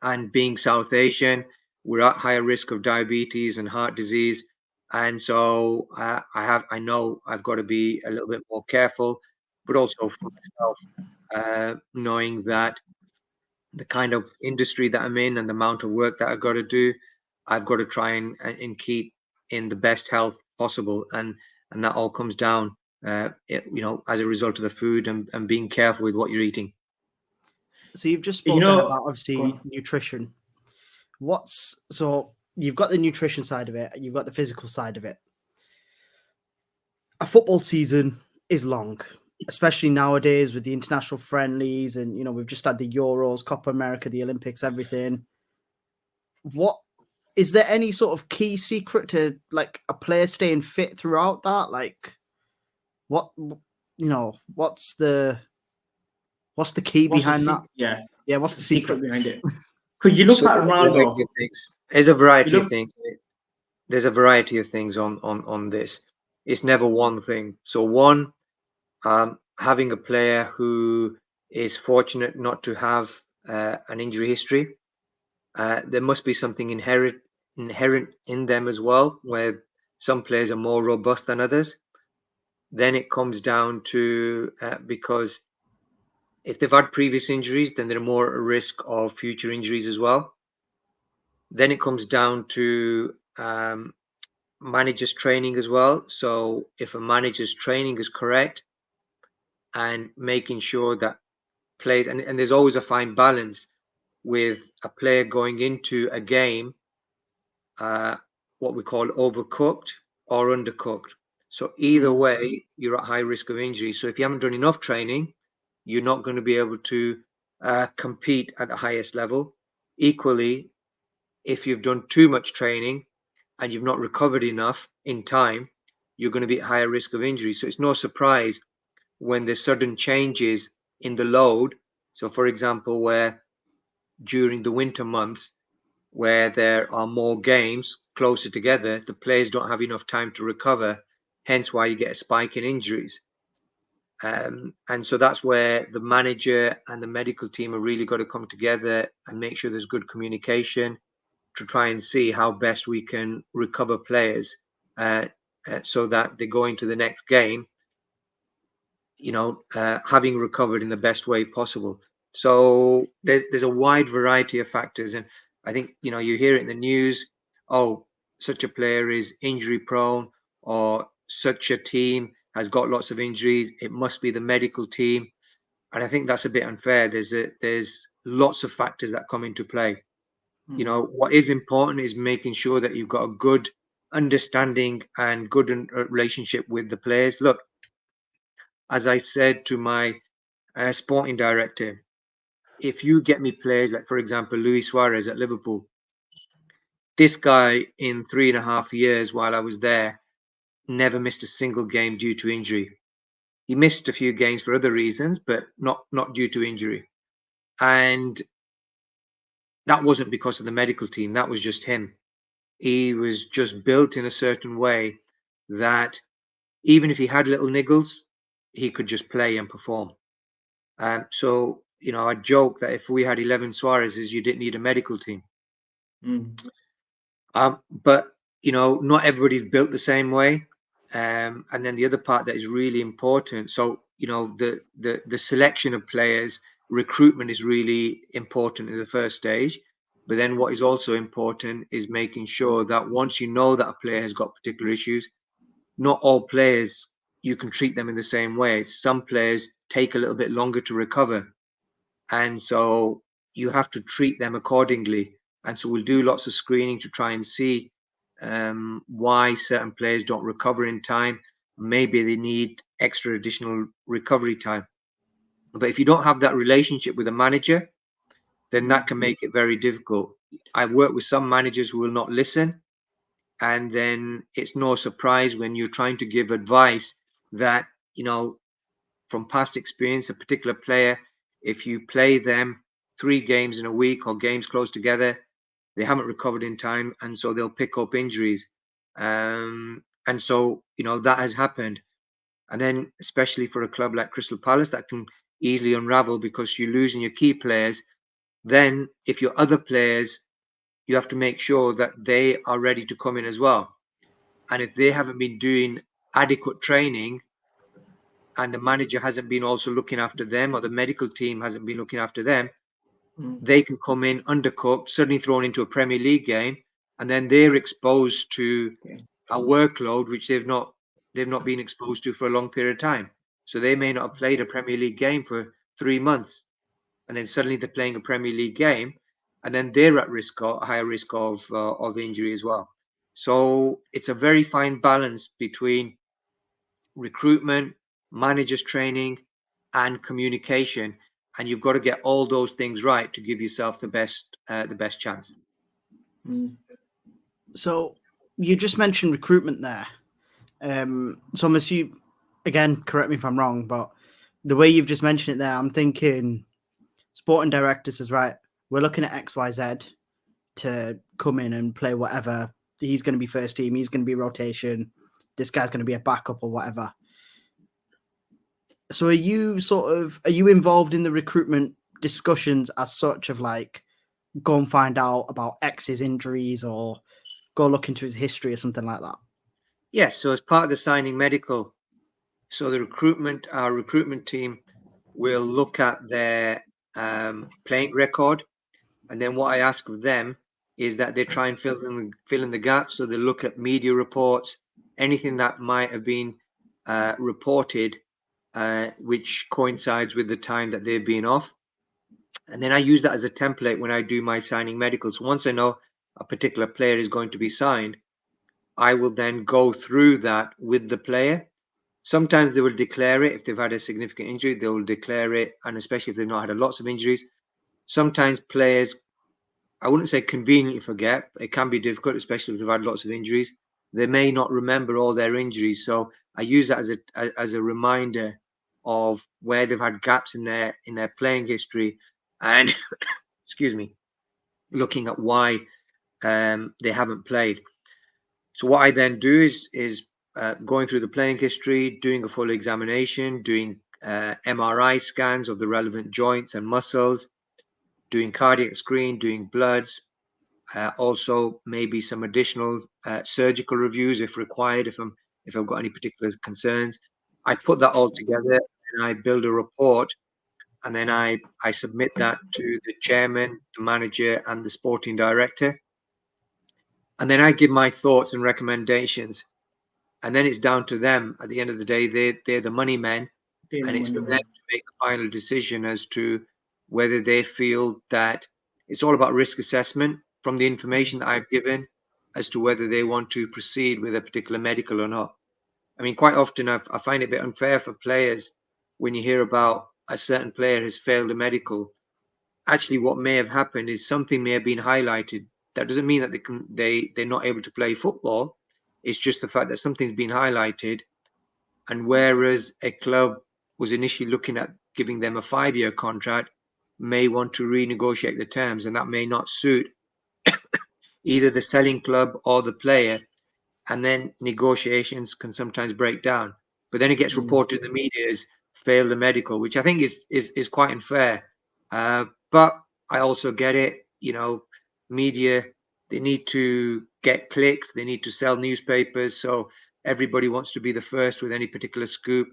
and being South Asian, we're at higher risk of diabetes and heart disease. And so I know I've got to be a little bit more careful, but also for myself, knowing that the kind of industry that I'm in and the amount of work that I've got to do, I've got to try and keep in the best health possible. And that all comes down, as a result of the food and being careful with what you're eating. So you've just spoken about obviously nutrition. So you've got the nutrition side of it, you've got the physical side of it. A football season is long, especially nowadays with the international friendlies, and we've just had the Euros, Copa America, the Olympics, everything. What is there any sort of key secret to like a player staying fit throughout that? Like, what's the key behind that? Yeah. What's the secret behind it? Could you look at Ronaldo? There's a variety of things. There's a variety of things on this. It's never one thing. So one, having a player who is fortunate not to have an injury history, there must be something inherent in them as well, where some players are more robust than others. Then it comes down to because if they've had previous injuries, then they're more at risk of future injuries as well. Then it comes down to managers training as well. So if a manager's training is correct and making sure that plays, and there's always a fine balance with a player going into a game, what we call overcooked or undercooked. So either way, you're at high risk of injury. So if you haven't done enough training, you're not going to be able to compete at the highest level. Equally, if you've done too much training and you've not recovered enough in time, you're going to be at higher risk of injury. So it's no surprise when there's sudden changes in the load. So, for example, where during the winter months, where there are more games closer together, the players don't have enough time to recover, hence why you get a spike in injuries. And so that's where the manager and the medical team have really got to come together and make sure there's good communication to try and see how best we can recover players so that they go into the next game, having recovered in the best way possible. So there's a wide variety of factors, and I think you hear it in the news. Oh, such a player is injury prone, or such a team has got lots of injuries. It must be the medical team, and I think that's a bit unfair. There's lots of factors that come into play. What is important is making sure that you've got a good understanding and good relationship with the players. Look, as I said to my sporting director, if you get me players like, for example, Luis Suarez at Liverpool, this guy in 3.5 years while I was there never missed a single game due to injury. He missed a few games for other reasons, but not due to injury. And that wasn't because of the medical team. That was just him. He was just built in a certain way that even if he had little niggles, he could just play and perform. So, I joke that if we had 11 Suarez's, you didn't need a medical team. But, not everybody's built the same way. And then the other part that is really important. So, the selection of players, recruitment is really important in the first stage. But then what is also important is making sure that once you know that a player has got particular issues, not all players, you can treat them in the same way. Some players take a little bit longer to recover. And so you have to treat them accordingly. And so we'll do lots of screening to try and see why certain players don't recover in time. Maybe they need extra additional recovery time. But if you don't have that relationship with a manager, then that can make it very difficult. I've worked with some managers who will not listen. And then it's no surprise when you're trying to give advice that, from past experience, a particular player, if you play them 3 games in a week or games close together, they haven't recovered in time. And so they'll pick up injuries. And so, that has happened. And then, especially for a club like Crystal Palace, that can easily unravel because you're losing your key players. Then, if your other players, you have to make sure that they are ready to come in as well. And if they haven't been doing adequate training and the manager hasn't been also looking after them, or the medical team hasn't been looking after them, they can come in undercooked, suddenly thrown into a Premier League game, and then they're exposed to a workload which they've not been exposed to for a long period of time. So they may not have played a Premier League game for 3 months, and then suddenly they're playing a Premier League game, and then they're at risk, or higher risk of injury as well. So it's a very fine balance between recruitment, managers training, and communication, and you've got to get all those things right to give yourself the best chance. So you just mentioned recruitment there. So I'm assuming, again, correct me if I'm wrong, but the way you've just mentioned it there, I'm thinking sporting director says, right, we're looking at XYZ to come in and play whatever. He's going to be first team. He's going to be rotation. This guy's going to be a backup or whatever. So are you involved in the recruitment discussions as such of like, go and find out about X's injuries or go look into his history or something like that? Yes. So as part of the signing medical, so our recruitment team will look at their playing record. And then what I ask of them is that they try and fill in the gaps. So they look at media reports, anything that might have been reported which coincides with the time that they've been off. And then I use that as a template when I do my signing medicals. Once I know a particular player is going to be signed, I will then go through that with the player. Sometimes they will declare it if they've had a significant injury, they will declare it, and especially if they've not had lots of injuries. Sometimes players, I wouldn't say conveniently forget. It can be difficult, especially if they've had lots of injuries. They may not remember all their injuries, so I use that as a reminder of where they've had gaps in their playing history, and excuse me, looking at why they haven't played. So what I then do is going through the playing history, doing a full examination, doing MRI scans of the relevant joints and muscles, doing cardiac screen, doing bloods, also maybe some additional surgical reviews if required, if I've got any particular concerns. I put that all together and I build a report, and then I submit that to the chairman, the manager, and the sporting director. And then I give my thoughts and recommendations. And then it's down to them. At the end of the day, they're the money men, and it's for them to make the final decision as to whether they feel that it's all about risk assessment from the information that I've given as to whether they want to proceed with a particular medical or not. I mean, quite often I find it a bit unfair for players when you hear about a certain player has failed a medical. Actually, what may have happened is something may have been highlighted. That doesn't mean that they're not able to play football. It's just the fact that something's been highlighted, and whereas a club was initially looking at giving them a 5-year contract, may want to renegotiate the terms, and that may not suit either the selling club or the player, and then negotiations can sometimes break down. But then it gets reported in the media as failed the medical, which I think is quite unfair. But I also get it. Media, they need to get clicks, they need to sell newspapers, so everybody wants to be the first with any particular scoop,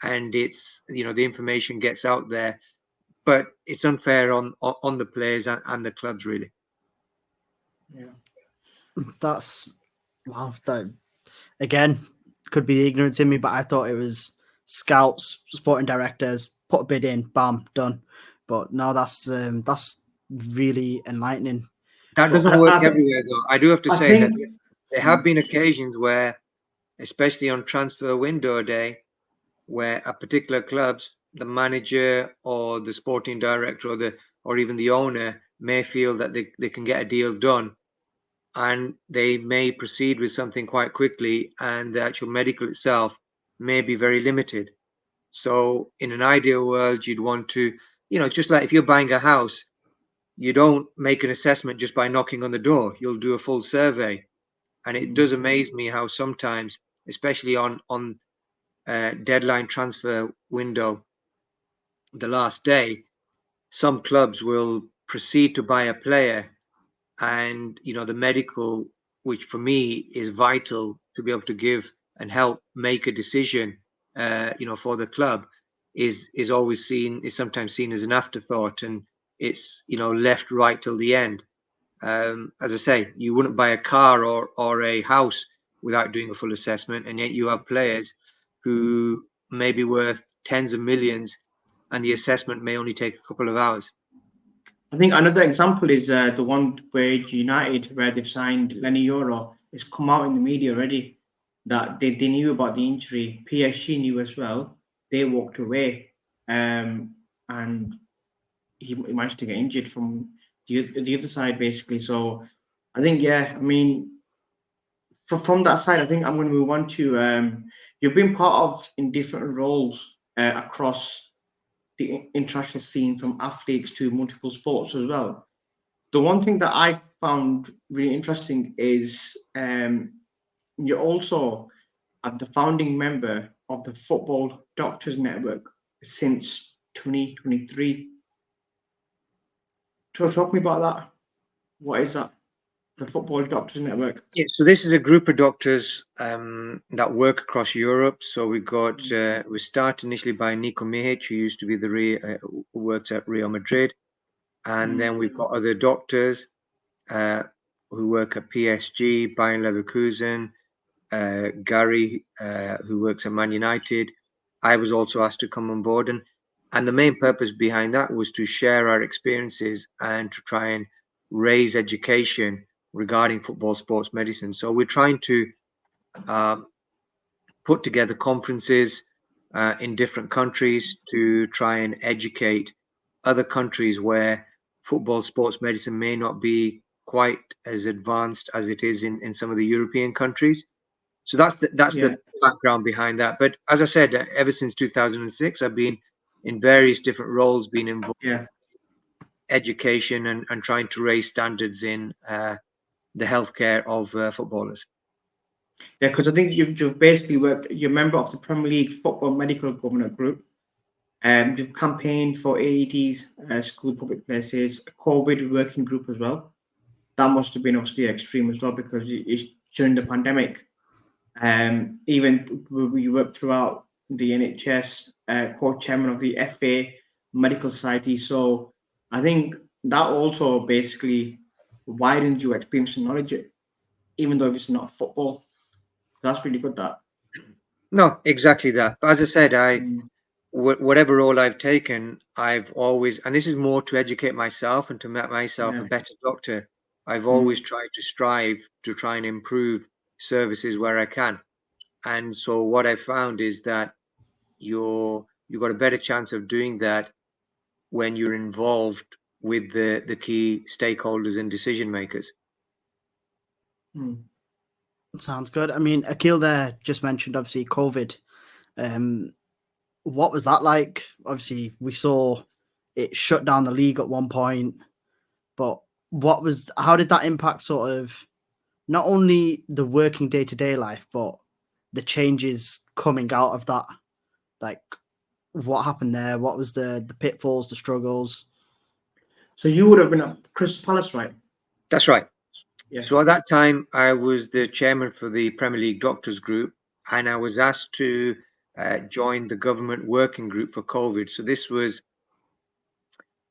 and it's the information gets out there, but it's unfair on the players and the clubs, really. Yeah. That's wow. That again could be the ignorance in me, but I thought it was scouts, sporting directors, put a bid in, bam, done. But no, that's really enlightening. That But doesn't work everywhere, though. I do have to I say that think there have been occasions where, especially on transfer window day, where a particular club's the manager or the sporting director or even the owner may feel that they can get a deal done, and they may proceed with something quite quickly, and the actual medical itself may be very limited. So in an ideal world, you'd want to, just like if you're buying a house, you don't make an assessment just by knocking on the door. You'll do a full survey. And it does amaze me how sometimes, especially on deadline transfer window, the last day, some clubs will proceed to buy a player, and the medical, which for me is vital to be able to give and help make a decision, for the club, is sometimes seen as an afterthought, and it's left right till the end. As I say, you wouldn't buy a car or a house without doing a full assessment, and yet you have players who may be worth tens of millions, and the assessment may only take a couple of hours. I think another example is the one where United, where they've signed Lenny Yoro. It's come out in the media already that they knew about the injury. PSG knew as well. They walked away, and he managed to get injured from the other side, basically. So I think, I mean, from that side, I think I'm going to move on to you've been part of in different roles across the international scene, from athletes to multiple sports as well. The one thing that I found really interesting is you're also the founding member of the Football Doctors Network since 2023. So talk me about that. What is that? The Football Doctors Network. Yeah, so this is a group of doctors that work across Europe. So we start initially by Nico Mihic, who used to be who works at Real Madrid, and then we've got other doctors who work at PSG, Bayern Leverkusen, Gary, who works at Man United, I was also asked to come on board, and the main purpose behind that was to share our experiences and to try and raise education regarding football sports medicine. So we're trying to uh, put together conferences in different countries to try and educate other countries where football sports medicine may not be quite as advanced as it is in some of the European countries. So that's Yeah. the background behind that. But as I said, ever since 2006, I've been in various different roles, been involved Yeah. in education and trying to raise standards in the healthcare of footballers. Yeah, because I think you've basically worked. You're a member of the Premier League Football Medical Governor Group. You've campaigned for AEDs, school public places, a COVID working group as well. That must have been obviously extreme as well because it's during the pandemic. Even we worked throughout the NHS, co-chairman of the FA Medical Society. So I think that also basically widens your experience and knowledge, even though it's not football. That's really good. That. No, exactly that. As I said, Mm, whatever role I've taken, I've always, and this is more to educate myself and to make myself a yeah. better doctor. I've Mm, always tried to strive to try and improve services where I can. And so what I found is that you've got a better chance of doing that when you're involved with the key stakeholders and decision makers. mm. Sounds good. I mean, Akil there just mentioned obviously COVID. Um, what was that like? Obviously, we saw it shut down the league at one point, but how did that impact sort of not only the working day-to-day life, but the changes coming out of that? Like, what happened there? What was the pitfalls, the struggles? So you would have been at Crystal Palace, right? That's right. Yeah. So at that time, I was the chairman for the Premier League Doctors Group, and I was asked to join the government working group for COVID. So this was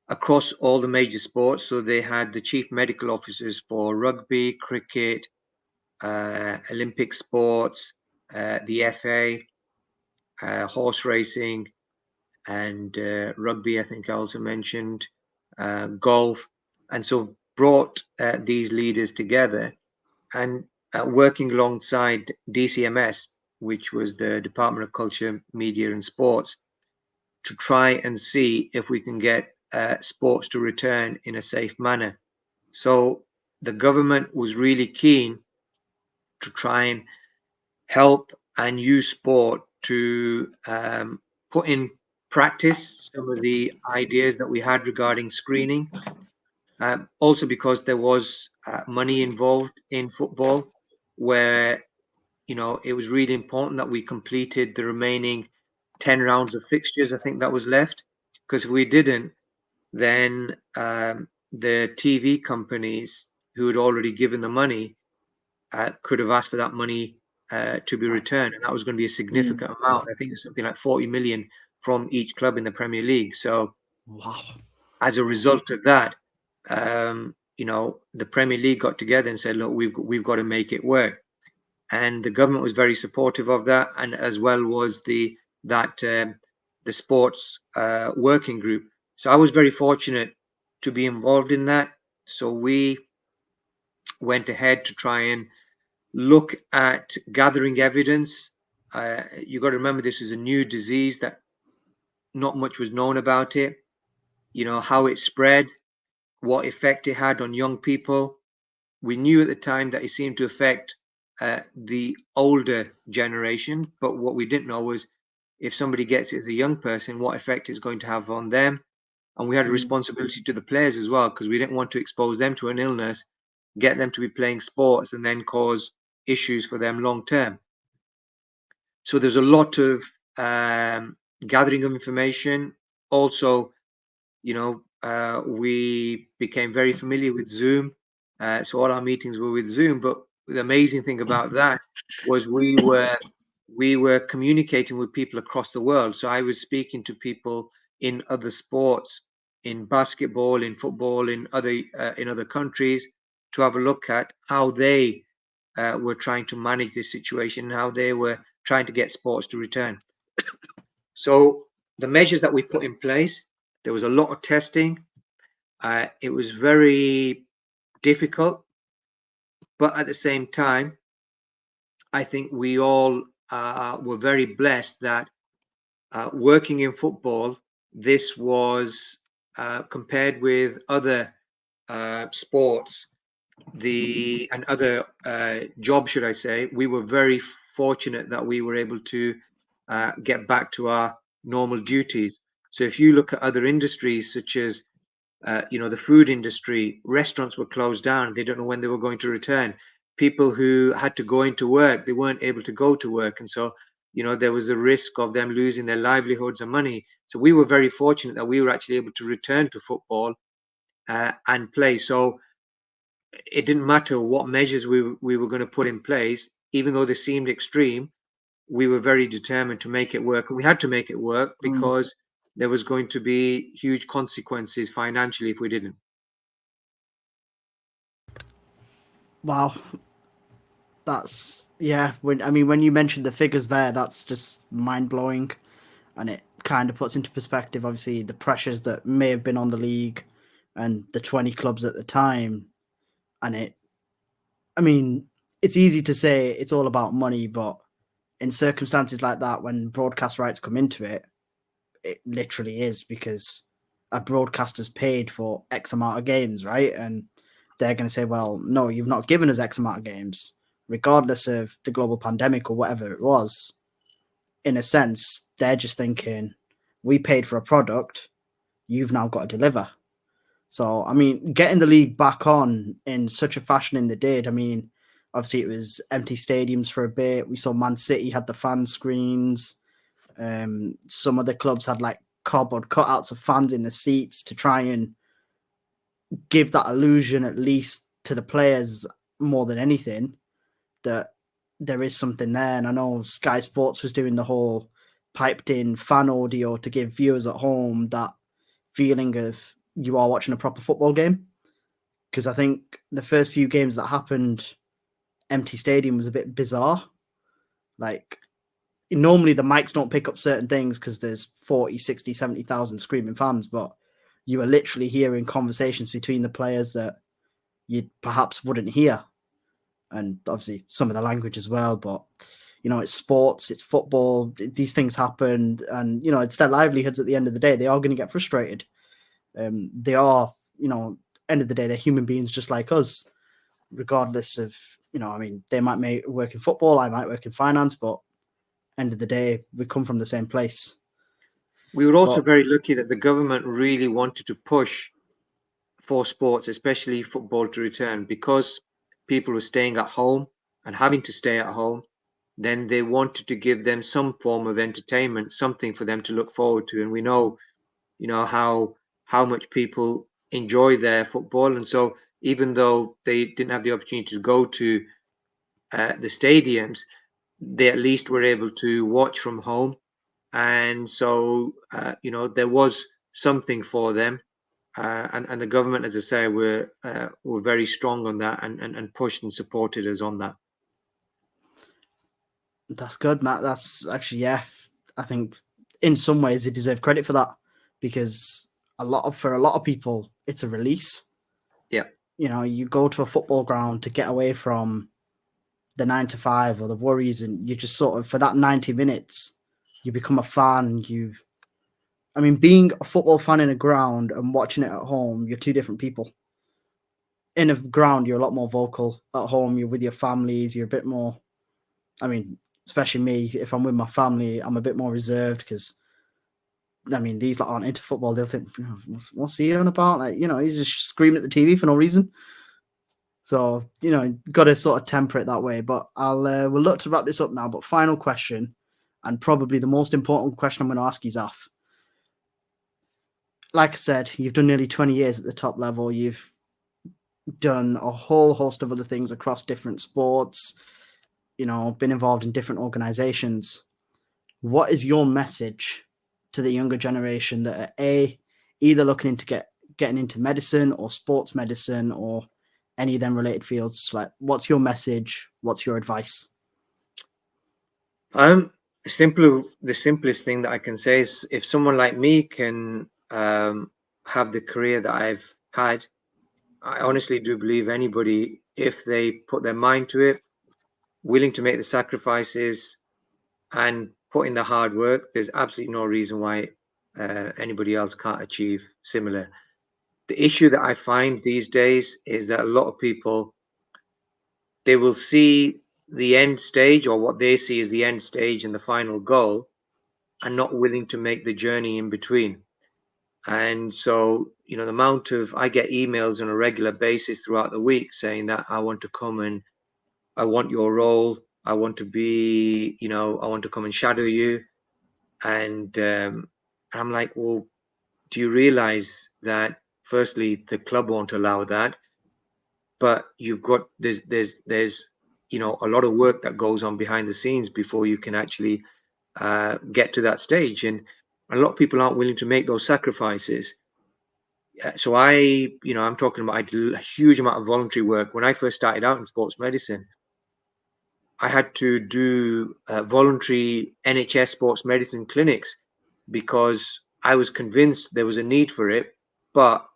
across all the major sports. So they had the chief medical officers for rugby, cricket, Olympic sports, the FA, horse racing, and rugby. I think I also mentioned golf, and so brought these leaders together and working alongside DCMS, which was the Department of Culture, Media and Sports, to try and see if we can get sports to return in a safe manner. So the government was really keen to try and help and use sport to put in practice some of the ideas that we had regarding screening. Also, because there was money involved in football, where it was really important that we completed the remaining 10 rounds of fixtures. I think that was left, because if we didn't, then the TV companies who had already given the money could have asked for that money to be returned, and that was going to be a Mm. significant amount. I think it's something like 40 million from each club in the Premier League. So Wow. as a result of that, the Premier League got together and said, look, we've got to make it work. And the government was very supportive of that, and as well was the sports working group. So I was very fortunate to be involved in that. So we went ahead to try and look at gathering evidence. You got to remember, this is a new disease that not much was known about it. How it spread, what effect it had on young people. We knew at the time that it seemed to affect the older generation, but what we didn't know was if somebody gets it as a young person, what effect it's going to have on them. And we had a Mm. responsibility to the players as well, because we didn't want to expose them to an illness, get them to be playing sports, and then cause issues for them long term. So there's a lot of gathering of information. Also, we became very familiar with Zoom. So all our meetings were with Zoom. But the amazing thing about that was we were communicating with people across the world. So I was speaking to people in other sports, in basketball, in football, in other countries, to have a look at how they were trying to manage this situation, how they were trying to get sports to return. So the measures that we put in place, there was a lot of testing. It was very difficult, but at the same time, I think we all were very blessed that working in football, this was compared with other sports, and other jobs, should I say, we were very fortunate that we were able to get back to our normal duties. So if you look at other industries such as the food industry, restaurants were closed down. They don't know when they were going to return. People who had to go into work, they weren't able to go to work. And so, there was a risk of them losing their livelihoods and money. So we were very fortunate that we were actually able to return to football and play. So it didn't matter what measures we were going to put in place, even though they seemed extreme, we were very determined to make it work. And we had to make it work because there was going to be huge consequences financially if we didn't. Wow. That's, yeah. When you mentioned the figures there, that's just mind blowing. And it kind of puts into perspective, obviously, the pressures that may have been on the league and the 20 clubs at the time. And it's easy to say it's all about money, but in circumstances like that, when broadcast rights come into it, it literally is, because a broadcaster's paid for X amount of games, right? And they're going to say, well, no, you've not given us X amount of games, regardless of the global pandemic or whatever it was. In a sense, they're just thinking, we paid for a product, you've now got to deliver. So, getting the league back on in such a fashion in the did, obviously it was empty stadiums for a bit. We saw Man City had the fan screens. Some other clubs had like cardboard cutouts of fans in the seats to try and give that illusion, at least to the players more than anything, that there is something there. And I know Sky Sports was doing the whole piped in fan audio to give viewers at home that feeling of you are watching a proper football game. Because I think the first few games that happened, empty stadium was a bit bizarre. Like, normally the mics don't pick up certain things because there's 40, 60, 70,000 screaming fans, but you are literally hearing conversations between the players that you perhaps wouldn't hear. And obviously some of the language as well, but it's sports, it's football, these things happen, and it's their livelihoods at the end of the day. They are going to get frustrated. They are, end of the day, they're human beings just like us, regardless of, they might work in football, I might work in finance, but end of the day, we come from the same place. We were also very lucky that the government really wanted to push for sports, especially football, to return, because people were staying at home and having to stay at home. Then they wanted to give them some form of entertainment, something for them to look forward to. And we know, how much people enjoy their football. And so even though they didn't have the opportunity to go to the stadiums, they at least were able to watch from home. And so, there was something for them. And the government, as I say, were very strong on that and pushed and supported us on that. That's good, Matt. That's actually, yeah, I think in some ways they deserve credit for that, because for a lot of people, it's a release. Yeah. You go to a football ground to get away from the 9 to 5 or the worries, and you just sort of, for that 90 minutes, you become a fan. Being a football fan in a ground and watching it at home, you're two different people. In a ground, you're a lot more vocal. At home, you're with your families, you're a bit more, especially me, if I'm with my family, I'm a bit more reserved, because these that aren't into football, they'll think, what's he on about? Like, he's just screaming at the TV for no reason. So, got to sort of temper it that way. But we'll look to wrap this up now. But final question, and probably the most important question I'm going to ask you, Zaf. Like I said, you've done nearly 20 years at the top level. You've done a whole host of other things across different sports, been involved in different organizations. What is your message to the younger generation that are either looking into getting into medicine or sports medicine or any of them related fields? Like, what's your message? What's your advice? the simplest thing that I can say is if someone like me can have the career that I've had, I honestly do believe anybody, if they put their mind to it, willing to make the sacrifices and put in the hard work, there's absolutely no reason why anybody else can't achieve similar. The issue that I find these days is that a lot of people, they will see the end stage, or what they see as the end stage and the final goal, and not willing to make the journey in between. And so, the amount of, I get emails on a regular basis throughout the week saying that I want to come and I want your role. I want to be, I want to come and shadow you. And I'm like, well, do you realize that firstly, the club won't allow that, but you've got, there's a lot of work that goes on behind the scenes before you can actually get to that stage. And a lot of people aren't willing to make those sacrifices. So I'm talking about, I do a huge amount of voluntary work. When I first started out in sports medicine, I had to do voluntary NHS sports medicine clinics because I was convinced there was a need for it. But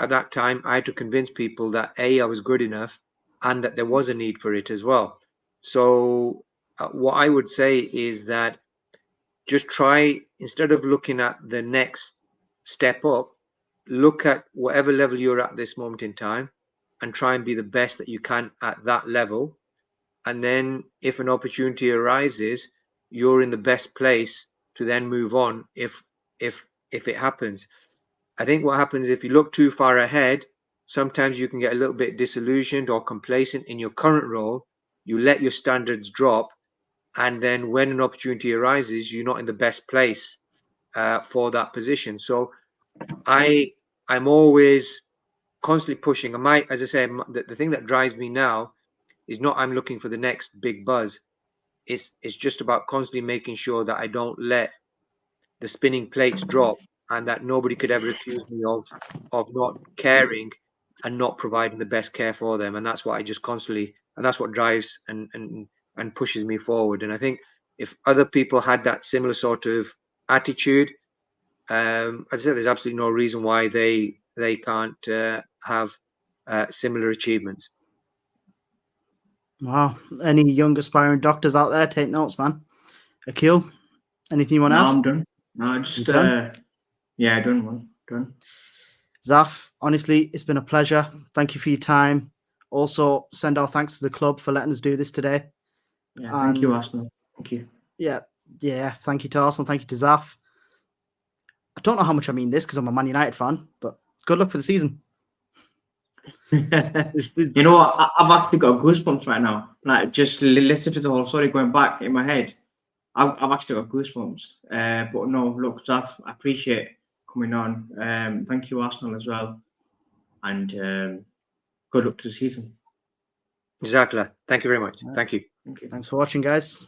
at that time, I had to convince people that I was good enough and that there was a need for it as well. So what I would say is that just try, instead of looking at the next step up, look at whatever level you're at this moment in time and try and be the best that you can at that level. And then if an opportunity arises, you're in the best place to then move on if it happens. I think what happens if you look too far ahead, sometimes you can get a little bit disillusioned or complacent in your current role. You let your standards drop, and then when an opportunity arises, you're not in the best place for that position. So I'm always constantly pushing. As I say, the thing that drives me now is not I'm looking for the next big buzz. It's just about constantly making sure that I don't let the spinning plates drop, and that nobody could ever accuse me of not caring and not providing the best care for them. And that's what I just constantly, and that's what drives and pushes me forward. And I think if other people had that similar sort of attitude, as I said, there's absolutely no reason why they can't have similar achievements. Wow. Any young aspiring doctors out there, take notes, man. Akil, anything you want to No, add? I'm done. No, just yeah, done. Zaf, honestly, it's been a pleasure. Thank you for your time. Also, send our thanks to the club for letting us do this today. Yeah, thank you, Arsenal. Thank you. Yeah. Thank you to Arsenal. Thank you to Zaf. I don't know how much I mean this because I'm a Man United fan, but good luck for the season. You know what? I've actually got goosebumps right now. Like, just listen to the whole story going back in my head. I've actually got goosebumps. But no, look, Zaf, I appreciate coming on. Thank you, Arsenal, as well. And good luck to the season. Exactly. Thank you very much. Thank you. Thank you. Thanks for watching, guys.